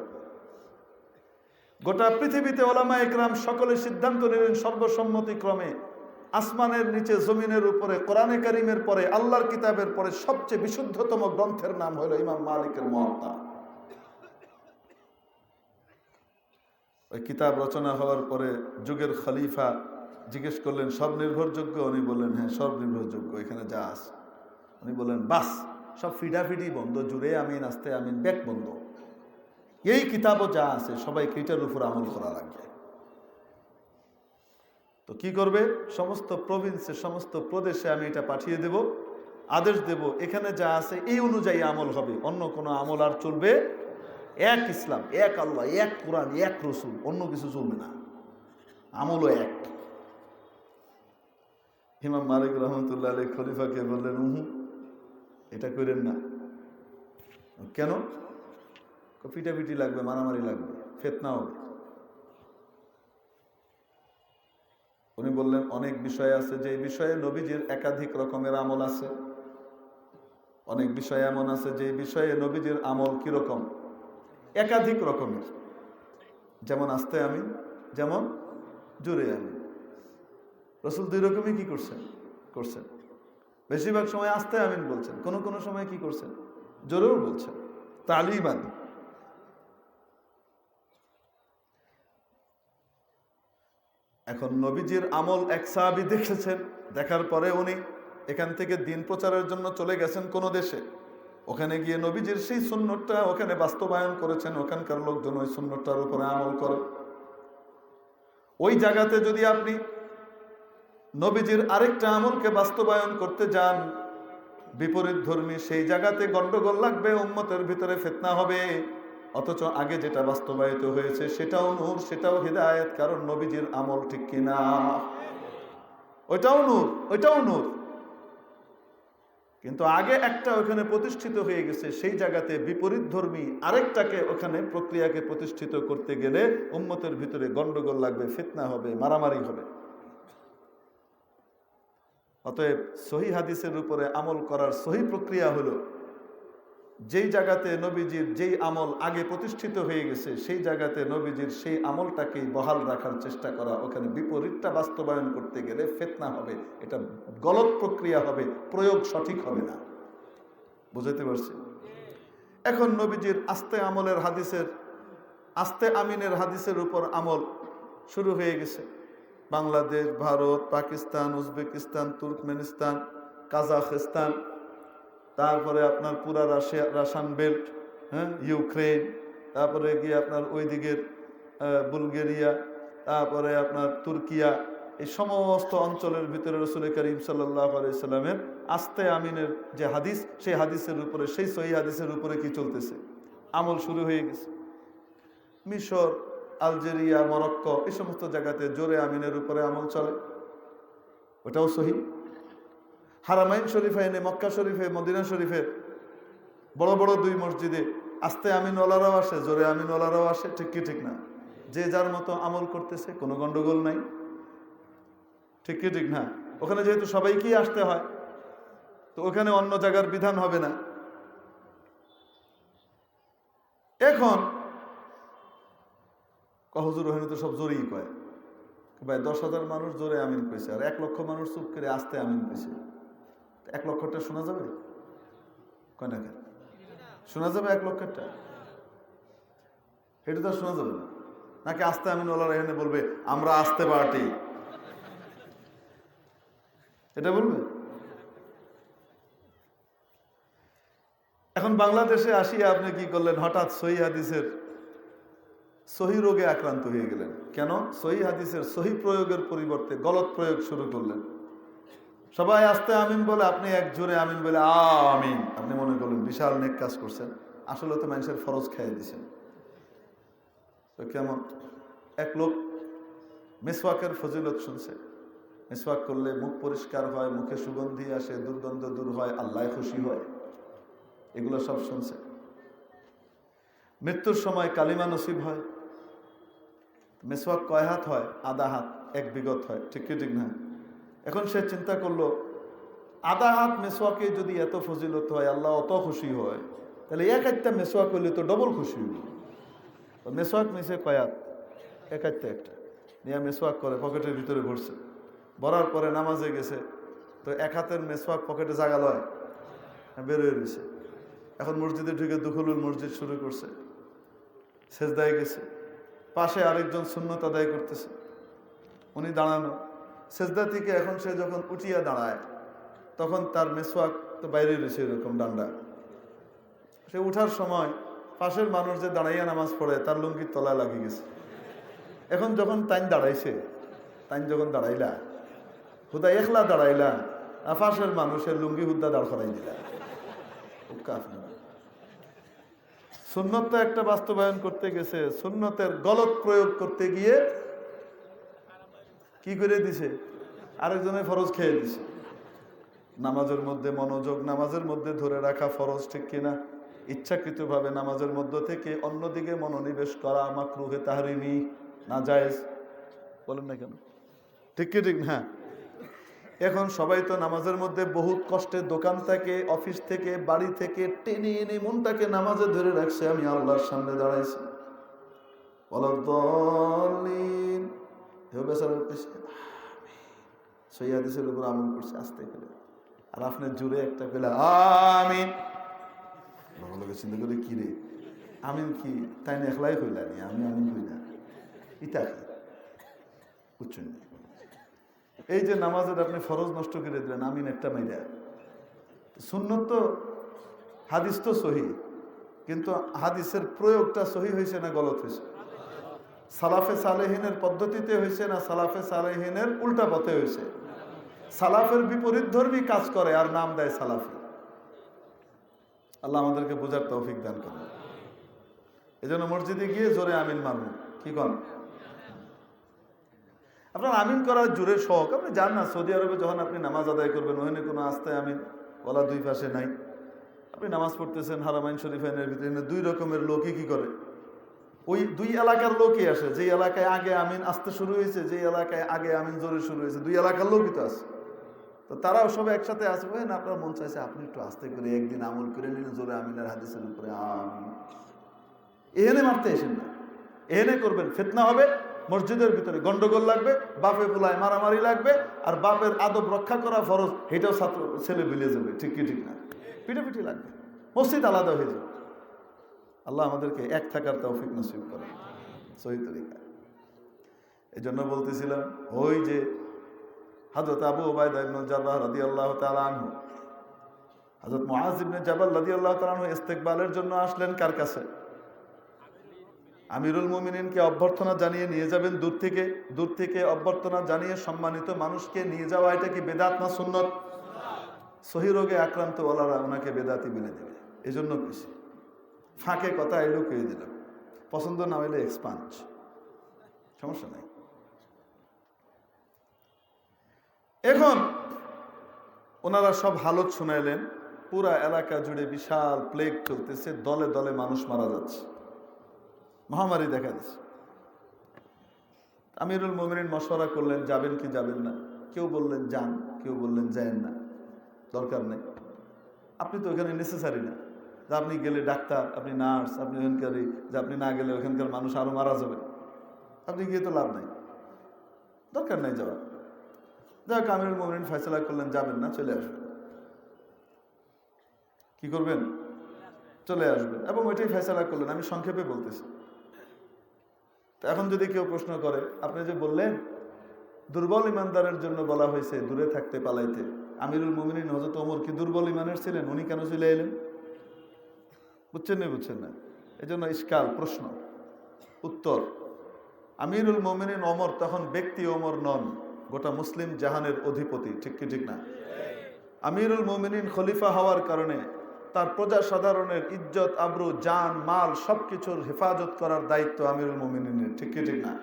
গোটা পৃথিবীতে ওলামা ইকরাম সকলে সিদ্ধান্ত নিলেন সর্বসম্মতিক্রমে, আসমানের নিচে জমিনের উপরে কোরআনে কারীমের পরে, আল্লাহর কিতাবের পরে সবচেয়ে বিশুদ্ধতম গ্রন্থের নাম হলো ইমাম মালিকের মুয়াত্তা। ওই কিতাব রচনা হওয়ার পরে যুগের খলিফা জিজ্ঞেস করলেন, সব নির্ভরযোগ্য? উনি বললেন, হ্যাঁ সব নির্ভরযোগ্য, এখানে যা আছে। উনি বললেন, বাস, সব ফিডাফিডি বন্ধ, জুড়ে আমিন আস্তে আমিন ব্যাক বন্ধ। এই কিতাবও যা আছে সবাই এটার উপর আমল করা লাগবে। তো কি করবে? সমস্ত প্রভিন্সে, সমস্ত প্রদেশে আমি এটা পাঠিয়ে দেব, আদেশ দেব, এখানে যা আছে এই অনুযায়ী আমল হবে, অন্য কোনো আমল আর চলবে। এক ইসলাম, এক আল্লাহ, এক কোরআন, এক রসুল, অন্য কিছু চলবে না, আমলও এক। ইমাম মালিক রহমতুল্লাহ আলাইহি খলিফাকে বললেন, এটা করেন না। কেন? পিটাপিটি লাগবে, মারামারি লাগবে, ফিতনা হবে। উনি বললেন, অনেক বিষয় আছে যে বিষয়ে নবীজির একাধিক রকমের আমল আছে। অনেক বিষয় এমন আছে যে বিষয়ে নবীজির আমল কিরকম? একাধিক রকমের। যেমন আস্তে আমিন, যেমন জোরে আমিন। রসুল দুই রকমই কি করছেন। বেশিরভাগ সময় আস্তে আমিন বলছেন, কোন কোন সময় কি করছেন? জোরেও বলছেন, তালিবান। এখন নবীজির আমল এক সাহাবী দেখেছেন, দেখার পরে উনি এখান থেকে দিন প্রচারের জন্য চলে গেছেন কোন দেশে। ওখানে গিয়ে নবীজির সেই সুন্নতটা ওখানে বাস্তবায়ন করেছেন, ওখানকার লোকজন ওই সুন্নতটার উপরে আমল করে। ওই জায়গাতে যদি আপনি নবীজির আরেকটা আমলকে বাস্তবায়ন করতে যান, বিপরীত ধর্মী, সেই জায়গাতে গন্ডগোল লাগবে, উম্মতের ভিতরে ফিতনা হবে। অথচ আগে যেটা বাস্তবায়িত হয়েছে সেটাও নূর, সেটাও হিদায়াত, কারণ নবীজির আমল ঠিক কিনা, ওইটাও নূর, ওইটাও নূর। কিন্তু আগে একটা ওখানে প্রতিষ্ঠিত হয়ে গেছে, সেই জায়গাতে বিপরীত ধর্মী আরেকটাকে ওখানে প্রক্রিয়াকে প্রতিষ্ঠিত করতে গেলে উম্মতের ভিতরে গন্ডগোল লাগবে, ফিতনা হবে, মারামারি হবে। অতএব সহি হাদিসের উপরে আমল করার সহি প্রক্রিয়া হলো, যেই জায়গাতে নবীজির যেই আমল আগে প্রতিষ্ঠিত হয়ে গেছে সেই জায়গাতে নবীজির সেই আমলটাকেই বহাল রাখার চেষ্টা করা। ওখানে বিপরীতটা বাস্তবায়ন করতে গেলে ফিতনা হবে, এটা গলত প্রক্রিয়া হবে, প্রয়োগ সঠিক হবে না। বুঝাতে পারছি? এখন নবীজির আস্তে আমলের হাদিসের, আস্তে আমিনের হাদিসের উপর আমল শুরু হয়ে গেছে। বাংলাদেশ, ভারত, পাকিস্তান, উজবেকিস্তান, তুর্কমেনিস্তান, কাজাখস্তান, তারপরে আপনার পুরা রাশিয়ান বেল্ট, হ্যাঁ, ইউক্রেন, তারপরে গিয়ে আপনার ওই দিকের বুলগেরিয়া, তারপরে আপনার তুর্কিয়া, এই সমস্ত অঞ্চলের ভিতরে রাসূল করিম সাল্লাল্লাহু আলাইহি সাল্লামের আস্তে আমিনের যে হাদিস, সেই হাদিসের উপরে, সেই সহিহ হাদিসের উপরে কি চলতেছে? আমল শুরু হয়ে গেছে। মিশর, আলজেরিয়া, মরক্কো, এই সমস্ত জায়গাতে জোরে আমিনের উপরে আমল চলে, ওটাও সহিহ। হারামাইন শরীফাইনে, মক্কা শরীফে, মদিনা শরীফের বড় বড় দুই মসজিদে আস্তে আমিনওয়ালারাও আসে, জোরে আমিনওয়ালারাও আসে। ঠিক কি ঠিক না? যে যার মতো আমল করতেছে, কোনো গন্ডগোল নাই। ঠিক কি ঠিক না? ওখানে যেহেতু সবাইকেই আসতে হয়, তো ওখানে অন্য জায়গার বিধান হবে না। এখন হুজুর ওখানে তো সব জোরেই কয়, ভাই 10,000 মানুষ জোরে আমিন কইছে, আর 1 লক্ষ মানুষ চুপ করে আস্তে আমিন কইছে, 1 লক্ষটা শোনা যাবে? কয় না কেন শোনা যাবে? 1 লক্ষটা এটা তো শোনা যাবে না। নাকি আস্তে আমিন ওলারা এখানে বলবে আমরা আস্তে পার্টি, এটা বলবে? এখন বাংলাদেশে আসিয়া আপনি কি করলেন? হঠাৎ সহি হাদিসের সহি রোগে আক্রান্ত হয়ে গেলেন। কেন? সহি হাদিসের সহি প্রয়োগের পরিবর্তে গলত প্রয়োগ শুরু করলেন। সবাই আস্তে আমিন বলে, আপনি এক জোরে আমিন বলে আমিন, আপনি মনে করলেন বিশাল নেক কাজ করছেন। আসলে তো মানুষের ফরজ খাইয়ে দিচ্ছেন। তো কেমন? এক লোক মিসওয়াকের ফজিলত শুনছে, মিসওয়াক করলে মুখ পরিষ্কার হয়, মুখে সুগন্ধি আসে, দুর্গন্ধ দূর হয়, আল্লাহ খুশি হয়, এগুলো সব শুনছে। মৃত্যুর সময় কালিমা নসিব হয়। মিসওয়াক কয় হাত হয়? আধা হাত, 1 বিগত হয়, ঠিক কি ঠিক না? এখন সে চিন্তা করলো, আধা হাত মিসওয়াকে যদি এত ফজিলত হয়, আল্লাহ অত খুশি হয়, তাহলে একটা মিসওয়াক হইলে তো ডবল খুশি হইল। মিসওয়াক নিচে কয় হাত? একটা নিয়ে মিসওয়াক করে পকেটের ভিতরে ভরছে। ভরার পরে নামাজে গেছে, তো 1 হাতের মিসওয়াক পকেটে জায়গা লয়, বেরোয় রয়েছে। এখন মসজিদে ঢুকে দুখুলুল মসজিদ শুরু করছে, সেজদায় গেছে। পাশে আরেকজন সুন্নত আদায় করতেছে, উনি দাঁড়ানো সেজদা থেকে। এখন সে যখন উঠিয়া দাঁড়ায়, তখন তার মিসওয়াক তো বাইরে রয়েছে এরকম ডান্ডা। সে উঠার সময় পাশের মানুষ যে দাঁড়াইয়া নামাজ পড়ে তার লুঙ্গির তলায় লাগিয়ে গেছে। এখন যখন তাইন দাঁড়াইছে, তাইন যখন দাঁড়াইলা, হুদা একলা দাঁড়াইলা, আর পাশের মানুষের লুঙ্গি হুদ্দা দাঁড় করাই দিলা। সুন্নত একটা বাস্তবায়ন করতে গেছে, সুন্নতের গলত প্রয়োগ করতে গিয়ে কি করে দিছে? আরেকজনের ফরজ খেয়ে দিছে। নামাজের মধ্যে মনোযোগ, নামাজের মধ্যে ধরে রাখা ফরজ, ঠিক কিনা? ইচ্ছাকৃতভাবে নামাজের মধ্য থেকে অন্যদিকে মনোনিবেশ করা মাকরুহে তাহরিমি, নাজায়েজ। বলেন না কেন? ঠিক কি ঠিক না? এখন সবাই তো নামাজের মধ্যে বহুত কষ্টে দোকান থেকে, অফিস থেকে, বাড়ি থেকে টেনে এনে মনটাকে নামাজে ধরে রাখছে, আমি আল্লাহর সামনে দাঁড়াইছি। সৈয়াদিসের উপর আমল করছে আস্তে করে, আর আপনার জুড়ে একটা পেলে আমিন। লোকে চিন্তা করে কি রে আমিন কি? তাই না একলাই হইলানি, আমি আমিন হই না, ইটা কি বুঝছেন? এই যে নামাজের আপনি ফরজ নষ্ট করে দিলেন আমিন একটা মাইরা। সুন্নত তো হাদিস তো সহি, কিন্তু হাদিসের প্রয়োগটা সহি হয়েছে না গলত হয়েছে? সালাফে সালেহিনের পদ্ধতিতে হয়েছে না সালাফে সালেহিনের উল্টা পথে হয়েছে? সালাফের বিপরীত ধর্মী কাজ করে আর নাম দেয় সালাফি। আল্লাহ আমাদেরকে বোঝার তৌফিক দান করেন। এই জন্য মসজিদে গিয়ে জোরে আমিন মারব, কি করেন? আপনার আমিন করার জোরে শখ, আপনি যান না সৌদি আরবে, যখন আপনি নামাজ আদায় করবেন ওখানে কোনো আস্তে আমিন বলা দুই পাশে নাই। আপনি নামাজ পড়তেছেন হারামাইন শরীফাইনের ভিতরে, 2 রকমের লোকই কি করে? ওই 2 এলাকার লোকই আসে। যেই এলাকায় আগে আমিন আসতে শুরু হয়েছে, যেই এলাকায় আগে আমিন জোরে শুরু হয়েছে, 2 এলাকার লোকই তো আছে। তো তারাও সব একসাথে আসবে না। আপনার মন চাইছে আপনি একটু আস্তে করে একদিন আমল করে নিন জোরে আমিনের হাদিসের উপরে আমিন। এখানে মারতে এসেন না, এখানে করবেন ফিতনা হবে, মসজিদের ভিতরে গন্ডগোল লাগবে, বাপে পোলায় মারামারি লাগবে, আর বাপের আদব রক্ষা করা ফরজ, এটাও ছাত্র ছেলে ভুলে যাবে, ঠিক কি ঠিক না? পিটাপিটি লাগবে, মসজিদ আলাদা হয়ে যাবে। আল্লাহ আমাদেরকে এক থাকার তৌফিক নসিব করে সহি তরিকা। এই জন্য বলতেছিলাম, ওই যে হযরত আবু উবাইদা ইবনে জাররাহ রাদিয়াল্লাহু তাআলা আনহু, হযরত মুআজ ইবনে জাবাল রাদিয়াল্লাহু তাআলা আনহু ইস্তেকবালের জন্য আসলেন কার কাছে? আমিরুল মুমিনিনকে অভ্যর্থনা জানিয়ে নিয়ে যাবেন দূর থেকে অভ্যর্থনা জানিয়ে সম্মানিত মানুষকে নিয়ে যাওয়া, এটা কি বেদাত না সুন্নত? সহি রোগে আক্রান্ত ওলারা ওনাকে বেদাতি বলে দেবে। এই জন্য কিছু ফাঁকে কথা এলো কয়ে দিলাম, পছন্দ না হইলে এক্সপাঞ্জ, সমস্যা নাই। এখন ওনারা সব হালত শুনাইলেন, পুরা এলাকা জুড়ে বিশাল প্লেগ চলতেছে, দলে দলে মানুষ মারা যাচ্ছে, মহামারী দেখা দিচ্ছে। আমিরুল মুমিনিন মশওয়ারা করলেন যাবেন কি যাবেন না। কেউ বললেন যান, কেউ বললেন যায়েন না, দরকার নেই, আপনি তো ওখানে নেসেসারি না যে আপনি গেলে ডাক্তার, আপনি নার্স, আপনি ওখানকারই, যে আপনি না গেলে ওখানকার মানুষ আরো মারা যাবে, আপনি গিয়ে তো লাভ নাই। দরকার নাই যাওয়া। যাক আমিরুল মুমিনিন ফয়সালা করলেন যাবেন না, চলে আসবেন। কি করবেন? চলে আসবেন। এবং ওইটাই ফয়সালা করলেন। আমি সংক্ষেপে বলতেছি। তো এখন যদি কেউ প্রশ্ন করে, আপনি যে বললেন দুর্বল ইমানদারের জন্য বলা হয়েছে দূরে থাকতে পালাইতে, আমিরুল মুমিনিন হযরত ওমর কি দুর্বল ইমানের ছিলেন? উনি কেন চলে এলেন? বুঝছেন না? বুঝছেন না? এই জন্য ইশকাল প্রশ্ন। উত্তর, আমিরুল মুমিনিন ওমর তখন ব্যক্তি ওমর নন, গোটা মুসলিম জাহানের অধিপতি। ঠিক কি ঠিক না? আমিরুল মুমিনিন খলিফা হওয়ার কারণে তার প্রজা সাধারণের ইজ্জত আবরু জান মাল সবকিছুর হেফাজত করার দায়িত্ব আমিরুল মুমিনিনের। ঠিক কি ঠিক না?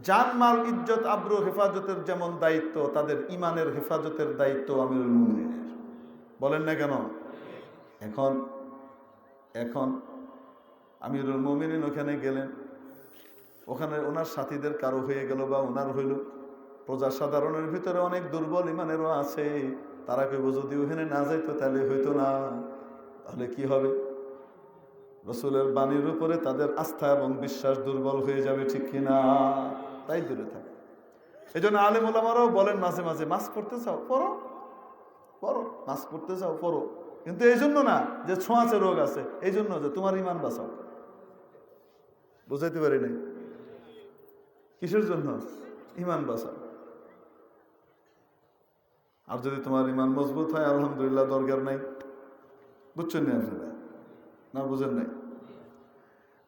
জান মাল ইজ্জত আবরু হেফাজতের যেমন দায়িত্ব, তাদের ইমানের হেফাজতের দায়িত্ব আমিরুল মুমিনিনের। বলেন না কেন? এখন এখন আমিরুল মুমিনিন ওখানে গেলেন, ওখানে ওনার সাথীদের কারো হয়ে গেল বা ওনার হইল, প্রজা সাধারণের ভিতরে অনেক দুর্বল ইমানেরও আছে। তারা কেউ যদি ওখানে না যাইতো তাহলে হইতো না। তাহলে কি হবে? রসুলের বাণীর উপরে তাদের আস্থা এবং বিশ্বাস দুর্বল হয়ে যাবে। ঠিক কিনা? তাই দূরে থাকে। এই জন্য আলেম ওলামারাও বলেন মাঝে মাঝে, মাস্ক পড়তে চাও পড়ো, পড়ো, মাস্ক পড়তে চাও পড়ো, কিন্তু এই জন্য না যে ছোঁয়াচে রোগ আছে, এই জন্য যে তোমার ইমান বাঁচাও। বুঝাইতে পারি নাই? কিসের জন্য? ইমান বাঁচাও। আর যদি তোমার ইমান মজবুত হয় আলহামদুলিল্লাহ, দরকার নাই। বুঝছেন না আপনারা? না বুঝেন নাই?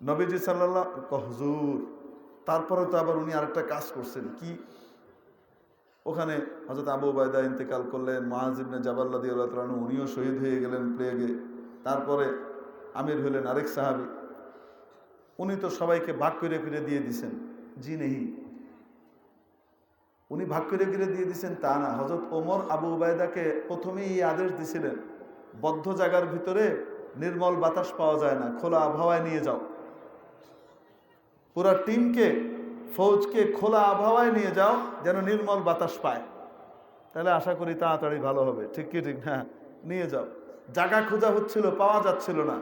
নবীজি সাল্লাল্লাহু হুজুর, তারপরে তো আবার উনি আরেকটা কাজ করছেন। কি? ওখানে হযরত আবু উবাইদা ইন্তেকাল করলেন, মুআয ইবনে জাবাল রাদিয়াল্লাহু তাআলা আনহু উনিও শহীদ হয়ে গেলেন প্লেগে। তারপরে আমির হলেন আরেক সাহাবী। উনি তো সবাইকে ভাগ করে করে দিয়ে দিছেন। জি নেই, উনি ভাগ করে করে দিয়ে দিচ্ছেন তা না। হযরত ওমর আবু উবাইদাকে প্রথমেই এই আদেশ দিছিলেন, বদ্ধ জায়গার ভিতরে নির্মল বাতাস পাওয়া যায় না, খোলা আবহাওয়ায় নিয়ে যাও। পুরা টিমকে, ফৌজকে খোলা আবহাওয়ায় নিয়ে যাও যেন নির্মল বাতাস পায়। তাহলে আশা করি তাড়াতাড়ি ভালো হবে। ঠিক কি ঠিক না? নিয়ে যাও। জায়গা খোঁজা হচ্ছিল, পাওয়া যাচ্ছিল না।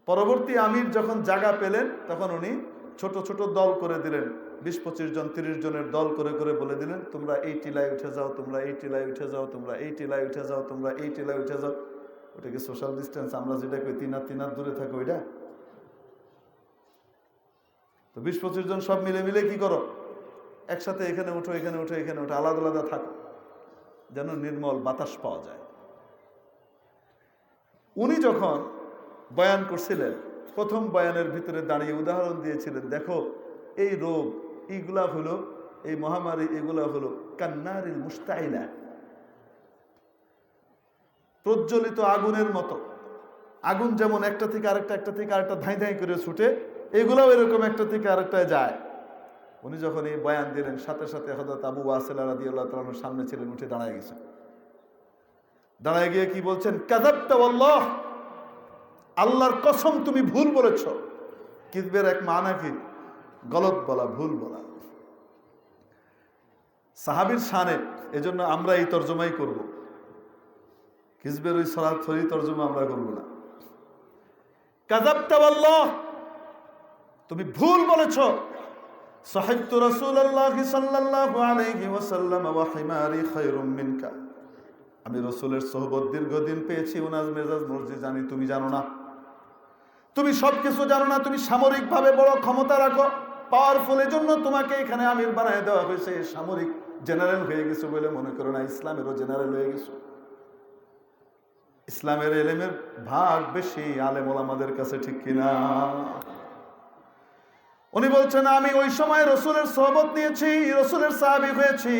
পরবর্তী আমির যখন জায়গা পেলেন তখন উনি ছোট ছোট দল করে দিলেন, 20-25 জন 30 জনের দল করে করে বলে দিলেন, তোমরা এই টিলায় উঠে যাও, তোমরা এই টিলায় উঠে যাও, তোমরা এই টিলায় উঠে যাও, তোমরা এই টিলায় উঠে যাও। ওটাকে সোশ্যাল ডিস্টেন্স আমরা যেটা কই, 3 হাত দূরে থাকো, ওইটা তো 20-25 জন সব মিলে মিলে কি করো, একসাথে এখানে উঠো, এখানে উঠো, এখানে উঠো, আলাদা আলাদা থাকো যেন নির্মল বাতাস পাওয়া যায়। উনি যখন বয়ান করছিলেন, প্রথম বয়ানের ভিতরে দাঁড়িয়ে উদাহরণ দিয়েছিলেন, দেখো এই রোগ, এইগুলা হলো, এই মহামারী, এগুলা হলো কান্নারিল মুস্তাইলা, প্রজ্বলিত আগুনের মতো। আগুন যেমন একটা থেকে আরেকটা, একটা থেকে আরেকটা ধাই ধাই করে ছুটে, এগুলাও এরকম একটা থেকে আরেকটায় যায়। উনি যখন এই বয়ান দিলেন, সাথে সাথে হযরত আবু ওয়াসিলা রাদিয়াল্লাহু তাআলা আনহু সামনে ছিলেন, উঠে দাঁড়ায় গেছেন। দাঁড়ায় গিয়ে কি বলছেন? কাযাবতা ওয়াল্লাহ, আল্লাহর কসম তুমি ভুল বলেছ। কিযবের এক মানা কি? গলত বলা, ভুল বলা। সাহাবীর শানে, এজন্য আমরা এই তরজমাই করব। কিযবের ওই সরাসরি তরজমা আমরা করব না। কাযাবতা ওয়াল্লাহ, তুমি ভুল বলেছ। সাহিবতু রাসূলুল্লাহ সাল্লাল্লাহু আলাইহি ওয়াসাল্লাম ওয়া হিমারি খায়রুম মিনকা, আমি রাসূলের সোহবত দীর্ঘদিন পেয়েছি, উনাজ মেজাজ মর্জি জানি, তুমি জানো না। তুমি সবকিছু জানো না, তুমি সামরিকভাবে বড় ক্ষমতা রাখো, পাওয়ারফুল, এজন্য তোমাকে এখানে আমির বানায় দেওয়া হয়েছে। সামরিক জেনারেল হয়ে গেছো বলে মনে করো না ইসলামেরও জেনারেল হয়ে গেছো। ইসলামের এলেমের ভাগ বেশি আলেম ওলামাদের কাছে, ঠিক কিনা? উনি বলছেন, আমি ওই সময় রসুলের সোহবত নিয়েছি, রসুলের সাহাবী হয়েছি,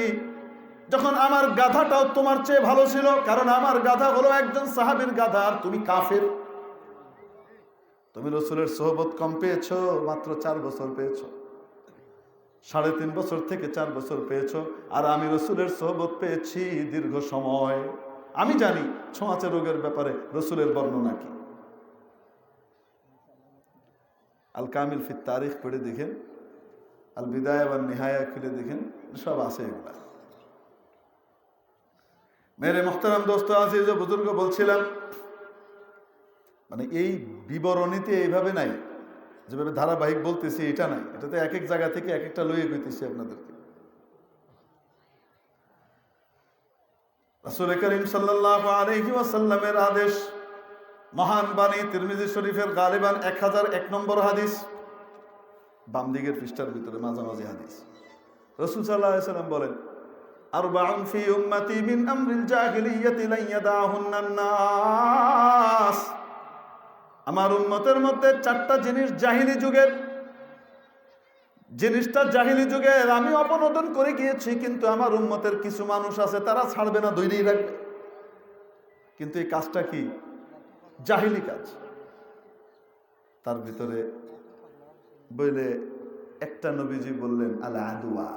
যখন আমার গাধাটাও তোমার চেয়ে ভালো ছিল, কারণ আমার গাধা হলো একজন সাহাবীর গাধা, আর তুমি কাফের। তুমি রসুলের সোহবত কম পেয়েছো, মাত্র 4 বছর পেয়েছো, 3.5 বছর থেকে 4 বছর পেয়েছো, আর আমি রসুলের সোহবত পেয়েছি দীর্ঘ সময়। আমি জানি ছোঁয়াচে রোগের ব্যাপারে রসুলের বর্ণনা কি। আল কামিল ফি তারিখ পড়ে দেখেন, আল বিদায়া ওয়ান নিহায়া খুলে দেখেন, সব আছে এগুলা। মেরে মুহতারাম দোস্ত আজিজ ও বুজুর্গ, বলছিলাম মানে এই বিবরণীতে এইভাবে নাই যেভাবে ধারাবাহিক বলতেছি এটা নাই, এটাতে এক এক জায়গা থেকে এক একটা লইয়ে কইতেছি আপনাদেরকে। রাসূল করিম সাল্লাল্লাহু আলাইহি ওয়াসাল্লামের আদেশ, মহান বাণী তিরমিজি শরীফের গালিবান 1001 নম্বর হাদিস, বাম দিকের পৃষ্ঠার ভিতরে মাঝামাঝি হাদিস। রাসূল সাল্লাল্লাহু আলাইহি ওয়াসাল্লাম বলেন, আরবাউন ফি উম্মতি মিন আমরিল জাহিলিয়াতি লা ইয়াদাহুন্নান নাস। আমার উম্মতের মধ্যে 4টা জিনিস জাহিলি যুগের, জিনিসটা জাহিলি যুগের আমি অপনোদন করে গিয়েছি, কিন্তু আমার উম্মতের কিছু মানুষ আছে তারা ছাড়বে না, ধৈর্যই রাখবে। কিন্তু এই কাজটা কি? জাহিলি কাজ। তার ভিতরে বলে একটা নবীজি বললেন, আল আদওয়া,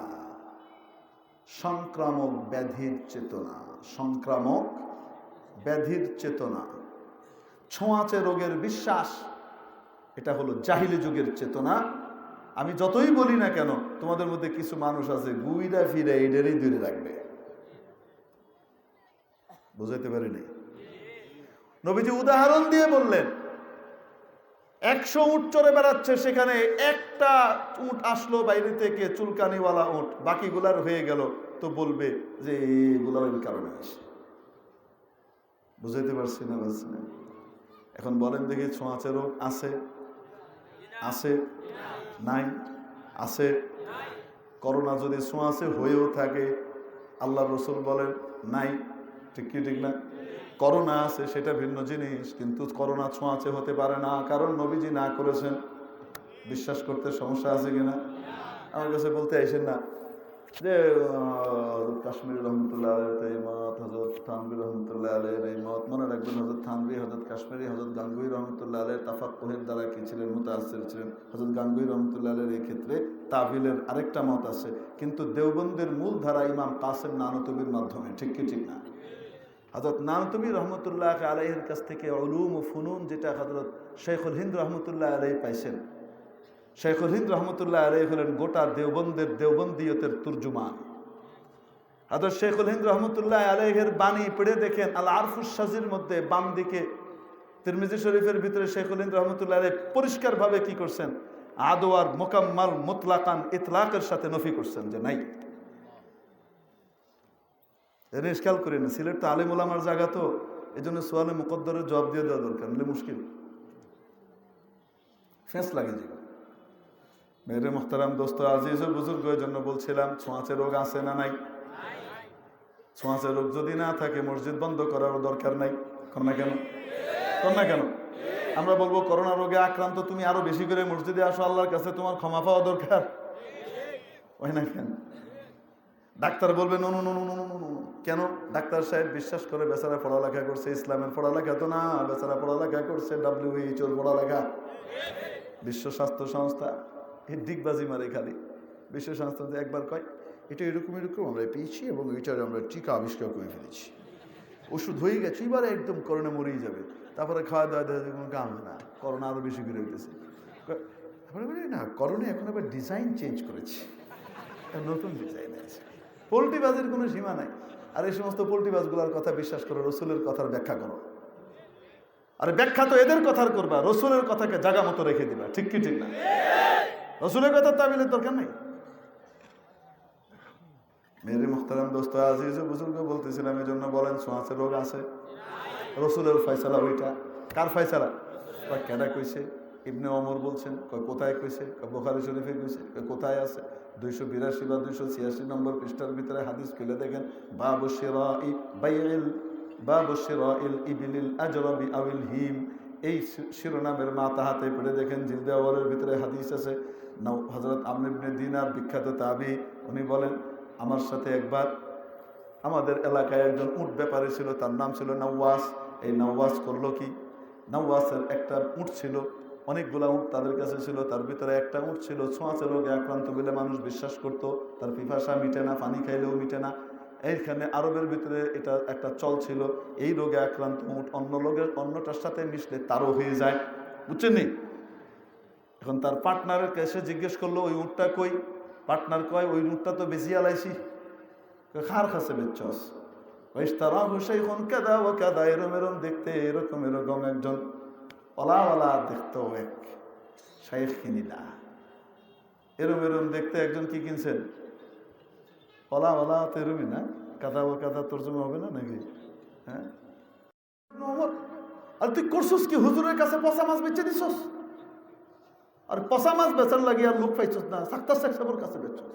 সংক্রামক ব্যাধির চেতনা, সংক্রামক ব্যাধির চেতনা, ছোঁয়াচে রোগের বিশ্বাস, এটা হলো জাহিলি যুগের চেতনা। আমি যতই বলি না কেন, তোমাদের মধ্যে কিছু মানুষ আছে গুইরা ফিরে এদেরই দূরে রাখবে। বুঝাইতে পারিনি? নবীজি উদাহরণ দিয়ে বললেন, 100 উট চড়ে বেড়াচ্ছে, সেখানে একটা উট আসলো বাইরে থেকে, চুলকানিওয়ালা উট, বাকিগুলার হয়ে গেল, তো বলবে যে এগুলা ওই কারণে আসে। বুঝাইতে পারছি না? পারছি না? এখন বলেন দেখি, ছোঁয়াচে রোগ আছে? আছে? নাই? আছে? করোনা যদি ছোঁয়াচে হয়েও থাকে, আল্লাহ রসুল বলেন নাই। ঠিক কি ঠিক না? করোনা আছে সেটা ভিন্ন জিনিস, কিন্তু করোনা ছোঁয়াচে হতে পারে না, কারণ নবীজি না করেছেন। বিশ্বাস করতে সমস্যা আছে কিনা? আমার কাছে বলতে আইসেন না যে কাশ্মীর রহমতুল্লাহ আলের এই মত, হজরত থানভী রহমতুল্লাহ আলের এই মত। মনে রাখবেন, হজরত থানভী, হজরত কাশ্মীরি, হজরত গাঙ্গুই রহমতুল্লাহ আলের তাফাক্কুহের দ্বারা কি ছিলেন? মুতাআসসির ছিলেন। হজরত গাঙ্গুই রহমতুল্লাহ আলের এই ক্ষেত্রে তাবিলের আরেকটা মত আছে, কিন্তু দেওবন্দের মূল ধারা ইমাম কাসেম নানতুবির মাধ্যমে। ঠিক কি ঠিক না? হজরত নানতুবি রহমতুল্লাহ আলাইহির কাছ থেকে উলুম ও ফুনুন, যেটা হজরত শেখুল হিন্দ রহমতুল্লাহ আলাইহি পাইছেন। শেখুল হিন্দ রহমতুল্লাহ আলাইহি হলেন গোটা দেওবন্দের দেওবন্দিয়তের তুর্জুমান। হযরত শেখুল হিন্দ রহমতুল্লাহ আলাইহির বাণী পড়ে দেখেন, আল আরফুস সাজির মধ্যে বাম দিকে তিরমিজি শরীফের ভিতরে শেখুল হিন্দ রহমতুল্লাহ আলাইহি পরিষ্কারভাবে কি করছেন? আদওয়ার মুকাম্মাল মুতলাকান ইতলাকের সাথে নফি করছেন যে নাই। এর ইশকাল করি না, সিলেট তো আলেম ওলামার জায়গা, তো এই জন্য সোয়ালে মুকদ্দরের জবাব দিয়ে দেওয়া দরকার, নিলে মুশকিল, ফেঁস লাগে যাবে। মেরে মুহতারাম দোস্ত আজিজ ও বুজুর্গ, এর জন্য বলছিলাম, ছোঁয়াচে রোগ আছে না নাই? ছোঁয়াচে রোগ যদি না থাকে, মসজিদ বন্ধ করার দরকার নাই। কর না কেন? কর না কেন? আমরা বলবো করোনা রোগে আক্রান্ত, তুমি আরো বেশি করে মসজিদে আসো, আল্লাহর কাছে তোমার ক্ষমা পাওয়া দরকার, হয় না কেন? ডাক্তার বলবে no no no no no no. কেন? ডাক্তার সাহেব বিশ্বাস করে বেচারা পড়ালেখা করছে, ইসলামের পড়ালেখা তো না, বেচারা পড়ালেখা করছে WHO পড়ালেখা, বিশ্ব স্বাস্থ্য সংস্থা। এই দিকবাজি মারে খালি। বিশ্ব স্বাস্থ্য একবার কয় এটা এরকম এরকম আমরা পেয়েছি এবং এটার আমরা টিকা আবিষ্কার করে ফেলেছি, ওষুধ হয়ে গেছে, এবারে একদম করোনা মরেই যাবে। তারপরে খাওয়া দাওয়া দেওয়া কোনো কাম হয় না, করোনা আরও বেশি করে উঠেছে। না, করোনা এখন আবার ডিজাইন চেঞ্জ করেছে, নতুন ডিজাইন আছে। পোল্ট্রিবাজের কোনো সীমা নাই। আর এই সমস্ত পোল্ট্রিবাজগুলোর কথা বিশ্বাস করো, রসুলের কথার ব্যাখ্যা করো। আরে ব্যাখ্যা তো এদের কথার করবা, রসুলের কথাকে জায়গা মতো রেখে দিবা। ঠিক কি ঠিক না? রসুলের কথা তাবিলের দরকার নেই। মেরে মুখতারাম দোস্ত আজিজ বুজুর্গ, বলতেছিলাম এই জন্য বলেন, ছোঁয়াচে রোগ আছে? রসুলের ফয়সালা ওইটা। কার ফয়সালা? কেডা কইছে? ইবনে ওমর বলছেন। কোথায় কইছে? বুখারী শরীফে কইছে। কোথায় আছে? 282 বা 286 নম্বর পৃষ্ঠার ভিতরে হাদিস খুলে দেখেন, বাবু শিরাই বাইইল, বাবু শিরাইল ইবলিল আজরাবি আউল হিম। এই শিরোনামের মাথা হাতে পড়ে দেখেন, জিলদে আওয়ালের ভিতরে হাদিস আছে। হযরত আমর ইবনে দিনার বিখ্যাত তাবি, উনি বলেন, আমার সাথে একবার আমাদের এলাকায় একজন উট ব্যাপারী ছিল, তার নাম ছিল নওয়াস। এই নওয়াস করলো কি? নওয়াসের একটা উট ছিল, অনেকগুলা উট তাদের কাছে ছিল, তার ভিতরে একটা উট ছিল ছোঁয়াচে রোগে আক্রান্ত বলে মানুষ বিশ্বাস করত, তার পিপাসা মিটে না, পানি খাইলেও মিটে না। এইখানে আরবের ভিতরে এটা একটা চল ছিল, এই রোগে আক্রান্ত উট অন্যটার সাথে মিশলে তারও হয়ে যায়, বুঝছেন নি? এখন তার পার্টনারের কাছে জিজ্ঞেস করলো, ওই উটটা কই? পার্টনার কয়, ওই উটটা তো বেশি আলাইছি। খার কাছে বেচছস? তারা হুসাই খন কাদা ও কাদা, এরম এরম দেখতে, এরকম এরকম একজন ওলা দেখতো এক। শাইখ কিনি না। এরম এরম দেখতে একজন কি কিনছেন, ওলা ওলা তো এরমই না, কাদা ও কাদা তর্জমা হবে না নাকি? হ্যাঁ, আর তুই করছিস কি, হুজুরের কাছে পচা মাছ বেচে দিছস, আর পচা মাছ বেচার লাগি আর লোক পাইছস না, সাক্তার শেখ সাহেবের কাছে বেচছস,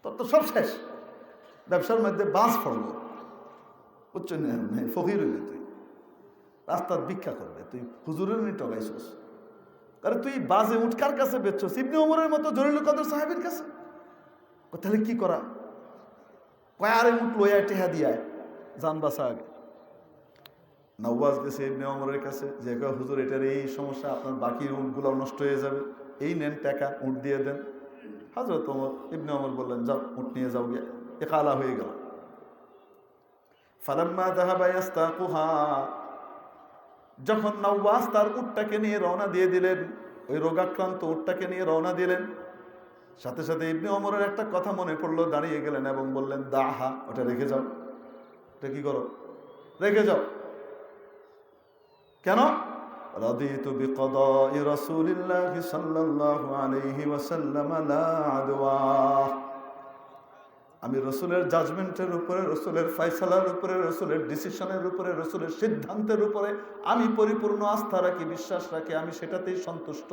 তোর তো সব শেষ। ব্যবসার মধ্যে বাস পড়লো, উচ্চ নেই, ফকির হইলে তুই রাস্তার ভিক্ষা করবে, তুই হুজুরের নি টগাইছস। আরে তুই বাজে উঠ কার কাছে বেচছস? ইবনে ওমরের মতো জলিলুল কদর সাহেবের কাছে। তাহলে কি করা? কয় আরে উঠ লইয়া টেহা দিয়ায় জান বাসা আগে। নওয়াজ গেছে ইবনে ওমরের কাছে, যে হুজুর এটার এই সমস্যা, আপনার বাকি উঠগুলো নষ্ট হয়ে যাবে, এই নেন টাকা, উঠ দিয়ে দেন। হযরত ওমর, ইবনে ওমর বললেন যাও উঠ নিয়ে যাও গিয়া। একালা হয়ে গেল। ফালাম্মা যাহাবা ইয়াস্তাকুহা, যখন নওয়াজ তার উটটাকে নিয়ে রওনা দিয়ে দিলেন, ওই রোগাক্রান্ত উটটাকে নিয়ে রওনা দিলেন, সাথে সাথে ইবনে ওমরের একটা কথা মনে পড়লো, দাঁড়িয়ে গেলেন এবং বললেন দাহা, ওটা রেখে যাও। এটা কি করো? রেখে যাও। কেন? রাদিতু বিকদাই রাসূলিল্লাহি সাল্লাল্লাহু আলাইহি ওয়াসাল্লাম লা আদওয়া, আমি রসুলের জাজমেন্টের উপরে, রসুলের ফয়সালার উপরে, রসুলের ডিসিশনের উপরে, রসুলের সিদ্ধান্তের উপরে আমি পরিপূর্ণ আস্থা রাখি, বিশ্বাস রাখি, আমি সেটাতেই সন্তুষ্ট।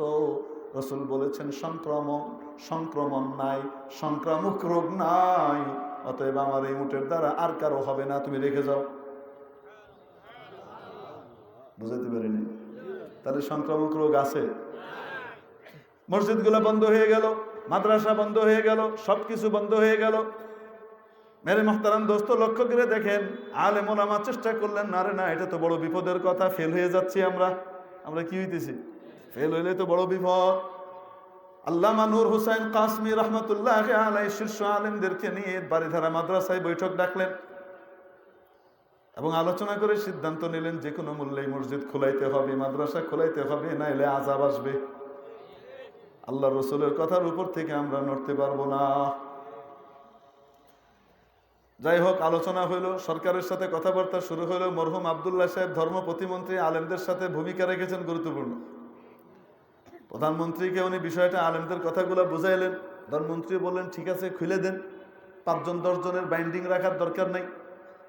রসুল বলেছেন সংক্রমণ নাই, সংক্রামক রোগ নাই, অতএব আমার এই উটের দ্বারা আর কারো হবে না, তুমি রেখে যাও। বুঝাতে পারিনি? তাহলে সংক্রামক রোগ আছে। মসজিদগুলো বন্ধ হয়ে গেল, মাদ্রাসা বন্ধ হয়ে গেল, সবকিছু বন্ধ হয়ে গেল। মেরে মুহতারাম দোস্ত, লক্ষ্য করে দেখেন, আলেম ওলামা চেষ্টা করলেন, না রে না, এটা তো বড় বিপদের কথা, ফেল হয়ে যাচ্ছি আমরা কি হইতেছি, ফেল হইলে তো বড় বিপদ। আল্লামা নূর হোসেন কাসমি রহমতুল্লাহ আলাইহি শীর্ষ আলেমদেরকে নিয়ে বাড়িধারা মাদ্রাসায় বৈঠক ডাকলেন এবং আলোচনা করে সিদ্ধান্ত নিলেন, যে কোনো মূল্যে মসজিদ খোলাইতে হবে, মাদ্রাসা খোলাইতে হবে, না এলে আযাব আসবে। আল্লাহ রসুলের কথার উপর থেকে আমরা নড়তে পারবো না। যাই হোক, আলোচনা হইল, সরকারের সাথে কথাবার্তা শুরু হলো। মরহুম আব্দুল্লাহ সাহেব ধর্ম প্রতিমন্ত্রী আলেমদের সাথে ভূমিকা রেখেছেন গুরুত্বপূর্ণ। প্রধানমন্ত্রীকে উনি বিষয়টা আলেমদের কথাগুলো বুঝাইলেন। প্রধানমন্ত্রী বললেন ঠিক আছে, খুলে দেন, 5-10 জনের বাইন্ডিং রাখার দরকার নাই।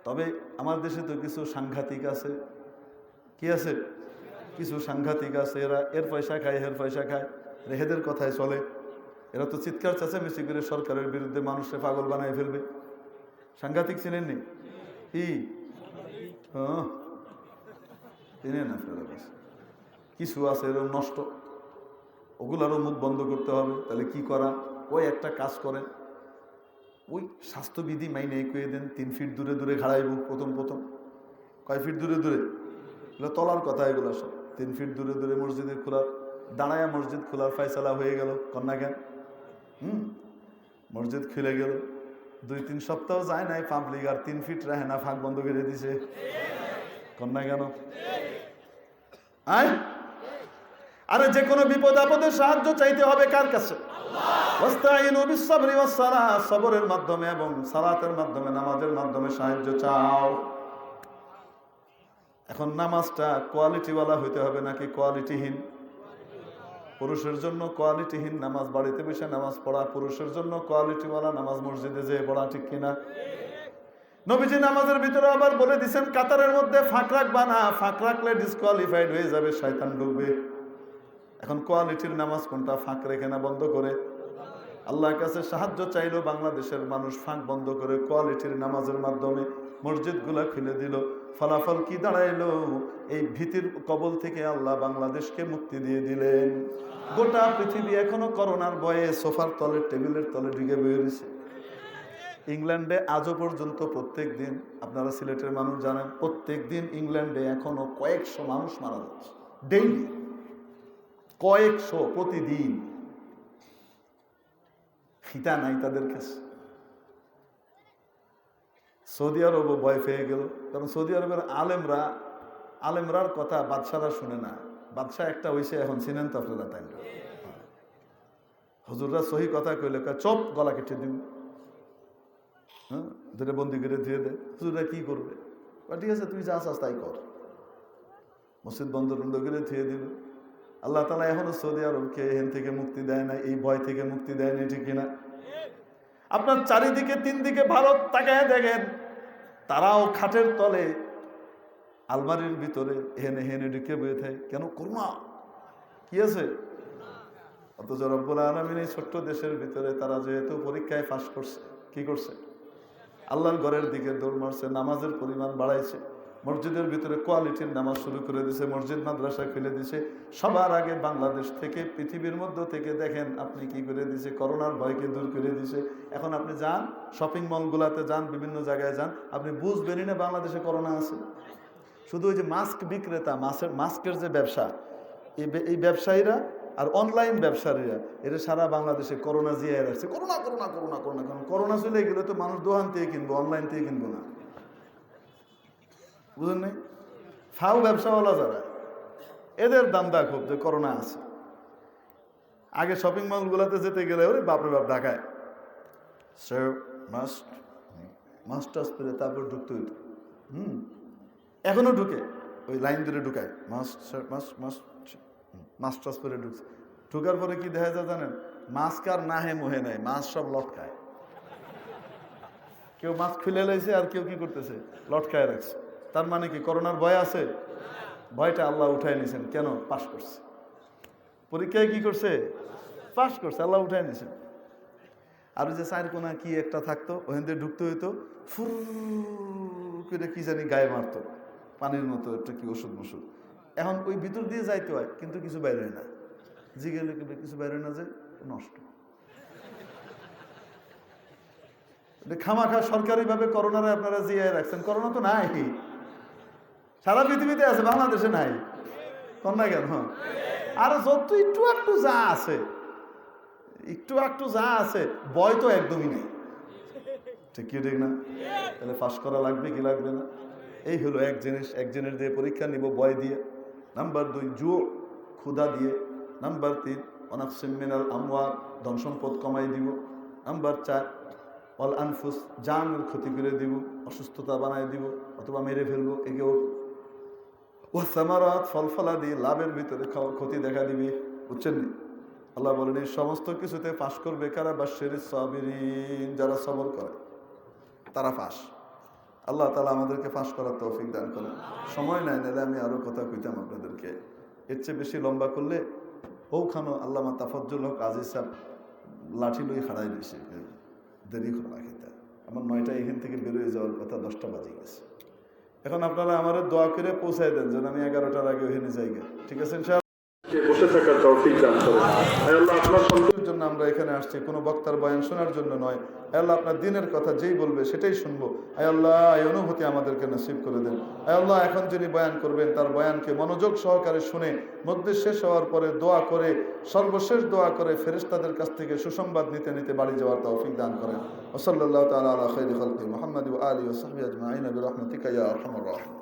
তবে আমার দেশে তো কিছু সাংঘাতিক আছে। কি আছে? কিছু সাংঘাতিক আছে, এরা এর পয়সা খায়, এর পয়সা খায়, রেহেদের কথায় চলে। এরা তো চিৎকার চেঁচামেচি করে সরকারের বিরুদ্ধে মানুষকে পাগল বানায় ফেলবে। সাংঘাতিক চিনেননি? কি? হ্যাঁ, চিনেন আপনারা? কিছু আছে এরকম নষ্ট, ওগুলারও মুখ বন্ধ করতে হবে। তাহলে কি করা? ওই একটা কাজ করেন, ওই স্বাস্থ্যবিধি মাইনে কয়ে দেন, 3 ফিট দূরে দূরে ঘাড়াইব। প্রথম কয় ফিট দূরে দূরে? এগুলো তলার কথা, এগুলো সব 3 ফিট দূরে দূরে মসজিদে খোলার, দাঁড়ায়া মসজিদ খোলার ফয়সালা হয়ে গেল। কন্যা কেন? মসজিদ খুলে গেল, 2-3 সপ্তাহ যায় নাই, পাবলিক আর 3 ফিট রাহে না, ফাঁক বন্ধ করে দিছে। কন্যা কেন? আরে যে কোনো বিপদ আপদে সাহায্য চাইতে হবে কার কাছে? ওয়াস্তাইনু বিস-সাবরি ওয়াস-সালাহ, সবরের মাধ্যমে এবং সালাতের মাধ্যমে, নামাজের মাধ্যমে সাহায্য চাও। এখন নামাজটা কোয়ালিটিওয়ালা হইতে হবে নাকি কোয়ালিটিহীন? পুরুষের জন্য কোয়ালিটিহীন নামাজ বাড়িতে বসে নামাজ পড়া, পুরুষের জন্য কোয়ালিটিওয়ালা নামাজ মসজিদে যেয়ে পড়া, ঠিক কিনা? নবীজি নামাজের ভিতরে আবার বলে দিয়েছেন, কাতারের মধ্যে ফাঁক রাখবা না, ফাঁক রাখলে ডিসকোয়ালিফাইড হয়ে যাবে, শয়তান ঢুকবে। এখন কোয়ালিটির নামাজ কোনটা? ফাঁক রেখে না বন্ধ করে? আল্লাহর কাছে সাহায্য চাইলো বাংলাদেশের মানুষ, ফাঁক বন্ধ করে কোয়ালিটির নামাজের মাধ্যমে মসজিদগুলা খুলে দিল। ফলাফল কি দাঁড়াইলো? এই ভীতির কবল থেকে আল্লাহ বাংলাদেশকে মুক্তি দিয়ে দিলেন। গোটা পৃথিবী এখনো করোনার ভয়ে সোফার তলে, টেবিলের তলে ঢুকে বয়ে রয়েছে। ইংল্যান্ডে আজও পর্যন্ত প্রত্যেক দিন, আপনারা সিলেটের মানুষ জানেন, প্রত্যেক দিন ইংল্যান্ডে এখনো কয়েকশো মানুষ মারা যাচ্ছে ডেইলি, কয়েকশো প্রতিদিন। খিতা নাই তাদের কাছে। সৌদি আরবও ভয় পেয়ে গেল, কারণ সৌদি আরবের আলেমরার কথা বাদশারা শুনে না। বাদশাহ একটা হয়েছে এখন, চিনেন তো আপনারা? তাই হুজুররা সহি কথা কইলে চপ, গলা কেটে দিন, ধরে বন্দি করে ধুয়ে দেয়। হুজুররা কি করবে? ঠিক আছে, তুই যা চাস তাই কর। মসজিদ বন্ধ টন্ধ করে থিয়ে দিল। আল্লাহ তাআলা এখনো সৌদি আরবকে এখান থেকে মুক্তি দেয় না, এই ভয় থেকে মুক্তি দেয় না, ঠিক কিনা? আপনার চারিদিকে 3 দিকে ভারত তাকায় দেখেন, তারাও খাটের তলে আলমারির ভিতরে হেনে হেনে ঢুকে বয়ে থাকে। কেন? করোনা কি আছে? অথচ রব্বুল আলামিন এই ছোট্ট দেশের ভিতরে তারা যেহেতু পরীক্ষায় পাস করছে, কি করছে? আল্লাহর ঘরের দিকে দৌড় মারছে, নামাজের পরিমাণ বাড়াইছে, মসজিদের ভিতরে কোয়ালিটির নামাজ শুরু করে দিয়েছে, মসজিদ মাদ্রাসা খুলে দিয়েছে। সবার আগে বাংলাদেশ থেকে, পৃথিবীর মধ্য থেকে দেখেন আপনি কি করে দিয়েছে, করোনার ভয়কে দূর করে দিয়েছে। এখন আপনি যান শপিং মলগুলোতে, যান বিভিন্ন জায়গায় যান, আপনি বুঝবেনই না বাংলাদেশে করোনা আছে। শুধু ওই যে মাস্ক বিক্রেতা, মাস্কের যে ব্যবসা, এই ব্যবসায়ীরা আর অনলাইন ব্যবসায়ীরা এরা সারা বাংলাদেশে করোনা জিয়ায় রাখছে। করোনা করোনা করোনা করোনা, কারণ করোনা চলে গেলে তো মানুষ দোকান থেকে কিনবো, অনলাইন থেকে কিনবো না। বুঝলেন নাই? ফাও ব্যবসাওয়ালা যারা, এদের দান্দা খুব যে করোনা আছে। আগে শপিং মলগুলোতে যেতে গেলে ওরে বাপরে বাপ ঢাকায় মাস্টার্স পেরে তারপর ঢুকতে হইতো। এখনো ঢুকে, ওই লাইন ধরে ঢুকায় মাস্টার্স পরে ঢুকছে। ঢুকার পরে কি দেখা যায় জানেন? মাস্ক আর নাহে মোহে নাই, মাছ সব লটকায়। কেউ মাস্ক খুলে লাইছে আর কেউ কি করতেছে, লটকায় রাখছে। তার মানে কি করোনার ভয় আছে? ভয়টা আল্লাহ উঠাই নিয়েছেন। কেন? পাস করছে পরীক্ষায়, কি করছে? পাস করছে, আল্লাহ উঠাই নিয়েছেন। আর যে চার কোনা কি একটা থাকতো, ওখান থেকে ঢুকতে হইতো, ফুর করে কি জানি গায়ে মারতো, পানির মতো একটা কি ওষুধ মশুদ। এখন ওই ভিতর দিয়ে যাইতে হয়, কিন্তু কিছু বাইরে হয় না। জিগেলে কিছু বাইরে হয় না, যে নষ্ট। খামাখা সরকারিভাবে করোনারে আপনারা জিয়ায় রাখছেন। করোনা তো নাই, সারা পৃথিবীতে আছে, বাংলাদেশে নাই। কন্যা কেন? আর যত একটু একটু যা আছে, একটু একটু যা আছে, ভয় তো একদমই নেই। ঠিক কি ঠিক না? তাহলে পাস করা লাগবে কি লাগবে না? এই হলো এক জিনিস। একজনের দিয়ে পরীক্ষা নিব ভয় দিয়ে। নাম্বার 2 জুয়ো, ক্ষুধা দিয়ে। নাম্বার 3 অনাকসিম মিনাল আমওয়াল, ধন সম্পদ কমাই দিব। নাম্বার 4 অল আনফুস, জানের ক্ষতি করে দিব, অসুস্থতা বানাই দিব অথবা মেরে ফেলবো একেও। ও সামারাত, ফল ফলা দিয়ে লাভের ভিতরে ক্ষতি দেখা দিবে। বুঝছেন? আল্লাহ বলেন এই সমস্ত কিছুতে পাশ করবে কারা? বাশশিরিস সাবিরিন, যারা সবর করে তারা পাস। আল্লাহ তাআলা আমাদেরকে পাস করার তৌফিক দান করেন। সময় নাই, নাহলে আমি আরো কথা কইতাম আপনাদেরকে। এর চেয়ে বেশি লম্বা করলে ওখানো আল্লামা তাফাজ্জুল হক আজিজ সাহেব লাঠি লই হারাই দিয়েছে, দেরি করে রাখিতে। আমার 9টায় এখান থেকে বেরোয় যাওয়ার কথা, 10টা বাজে গেছে। এখন আপনারা আমার দোয়া করে পৌঁছায় দেন যেন আমি 11টার আগে ওখানে যাই। ঠিক আছে? বসে থাকার তৌফিক দান করেন। আল্লাহ আপনার সন্তুষ্টির জন্য আমরা এখানে আসছি, কোনো বক্তার বয়ান শোনার জন্য নয়। আল্লাহ আপনার দিনের কথা যেই বলবে সেটাই শুনবো। আল্লাহ এই অনুভূতি আমাদেরকে নসিব করে দেন। আল্লাহ এখন যিনি বয়ান করবেন তার বয়ানকে মনোযোগ সহকারে শুনে মধ্যে শেষ হওয়ার পরে দোয়া করে, সর্বশেষ দোয়া করে ফেরেশতাদের কাছ থেকে সুসংবাদ নিতে নিতে বাড়ি যাওয়ার তৌফিক দান করেন। ওয়া সাল্লাল্লাহু তাআলা আলা খায়রি খালকি মুহাম্মাদ ওয়া আলিহি ওয়া সাহবিহি আজমাইন বিরহমাতিকা ইয়া আরহামার রাহিমিন।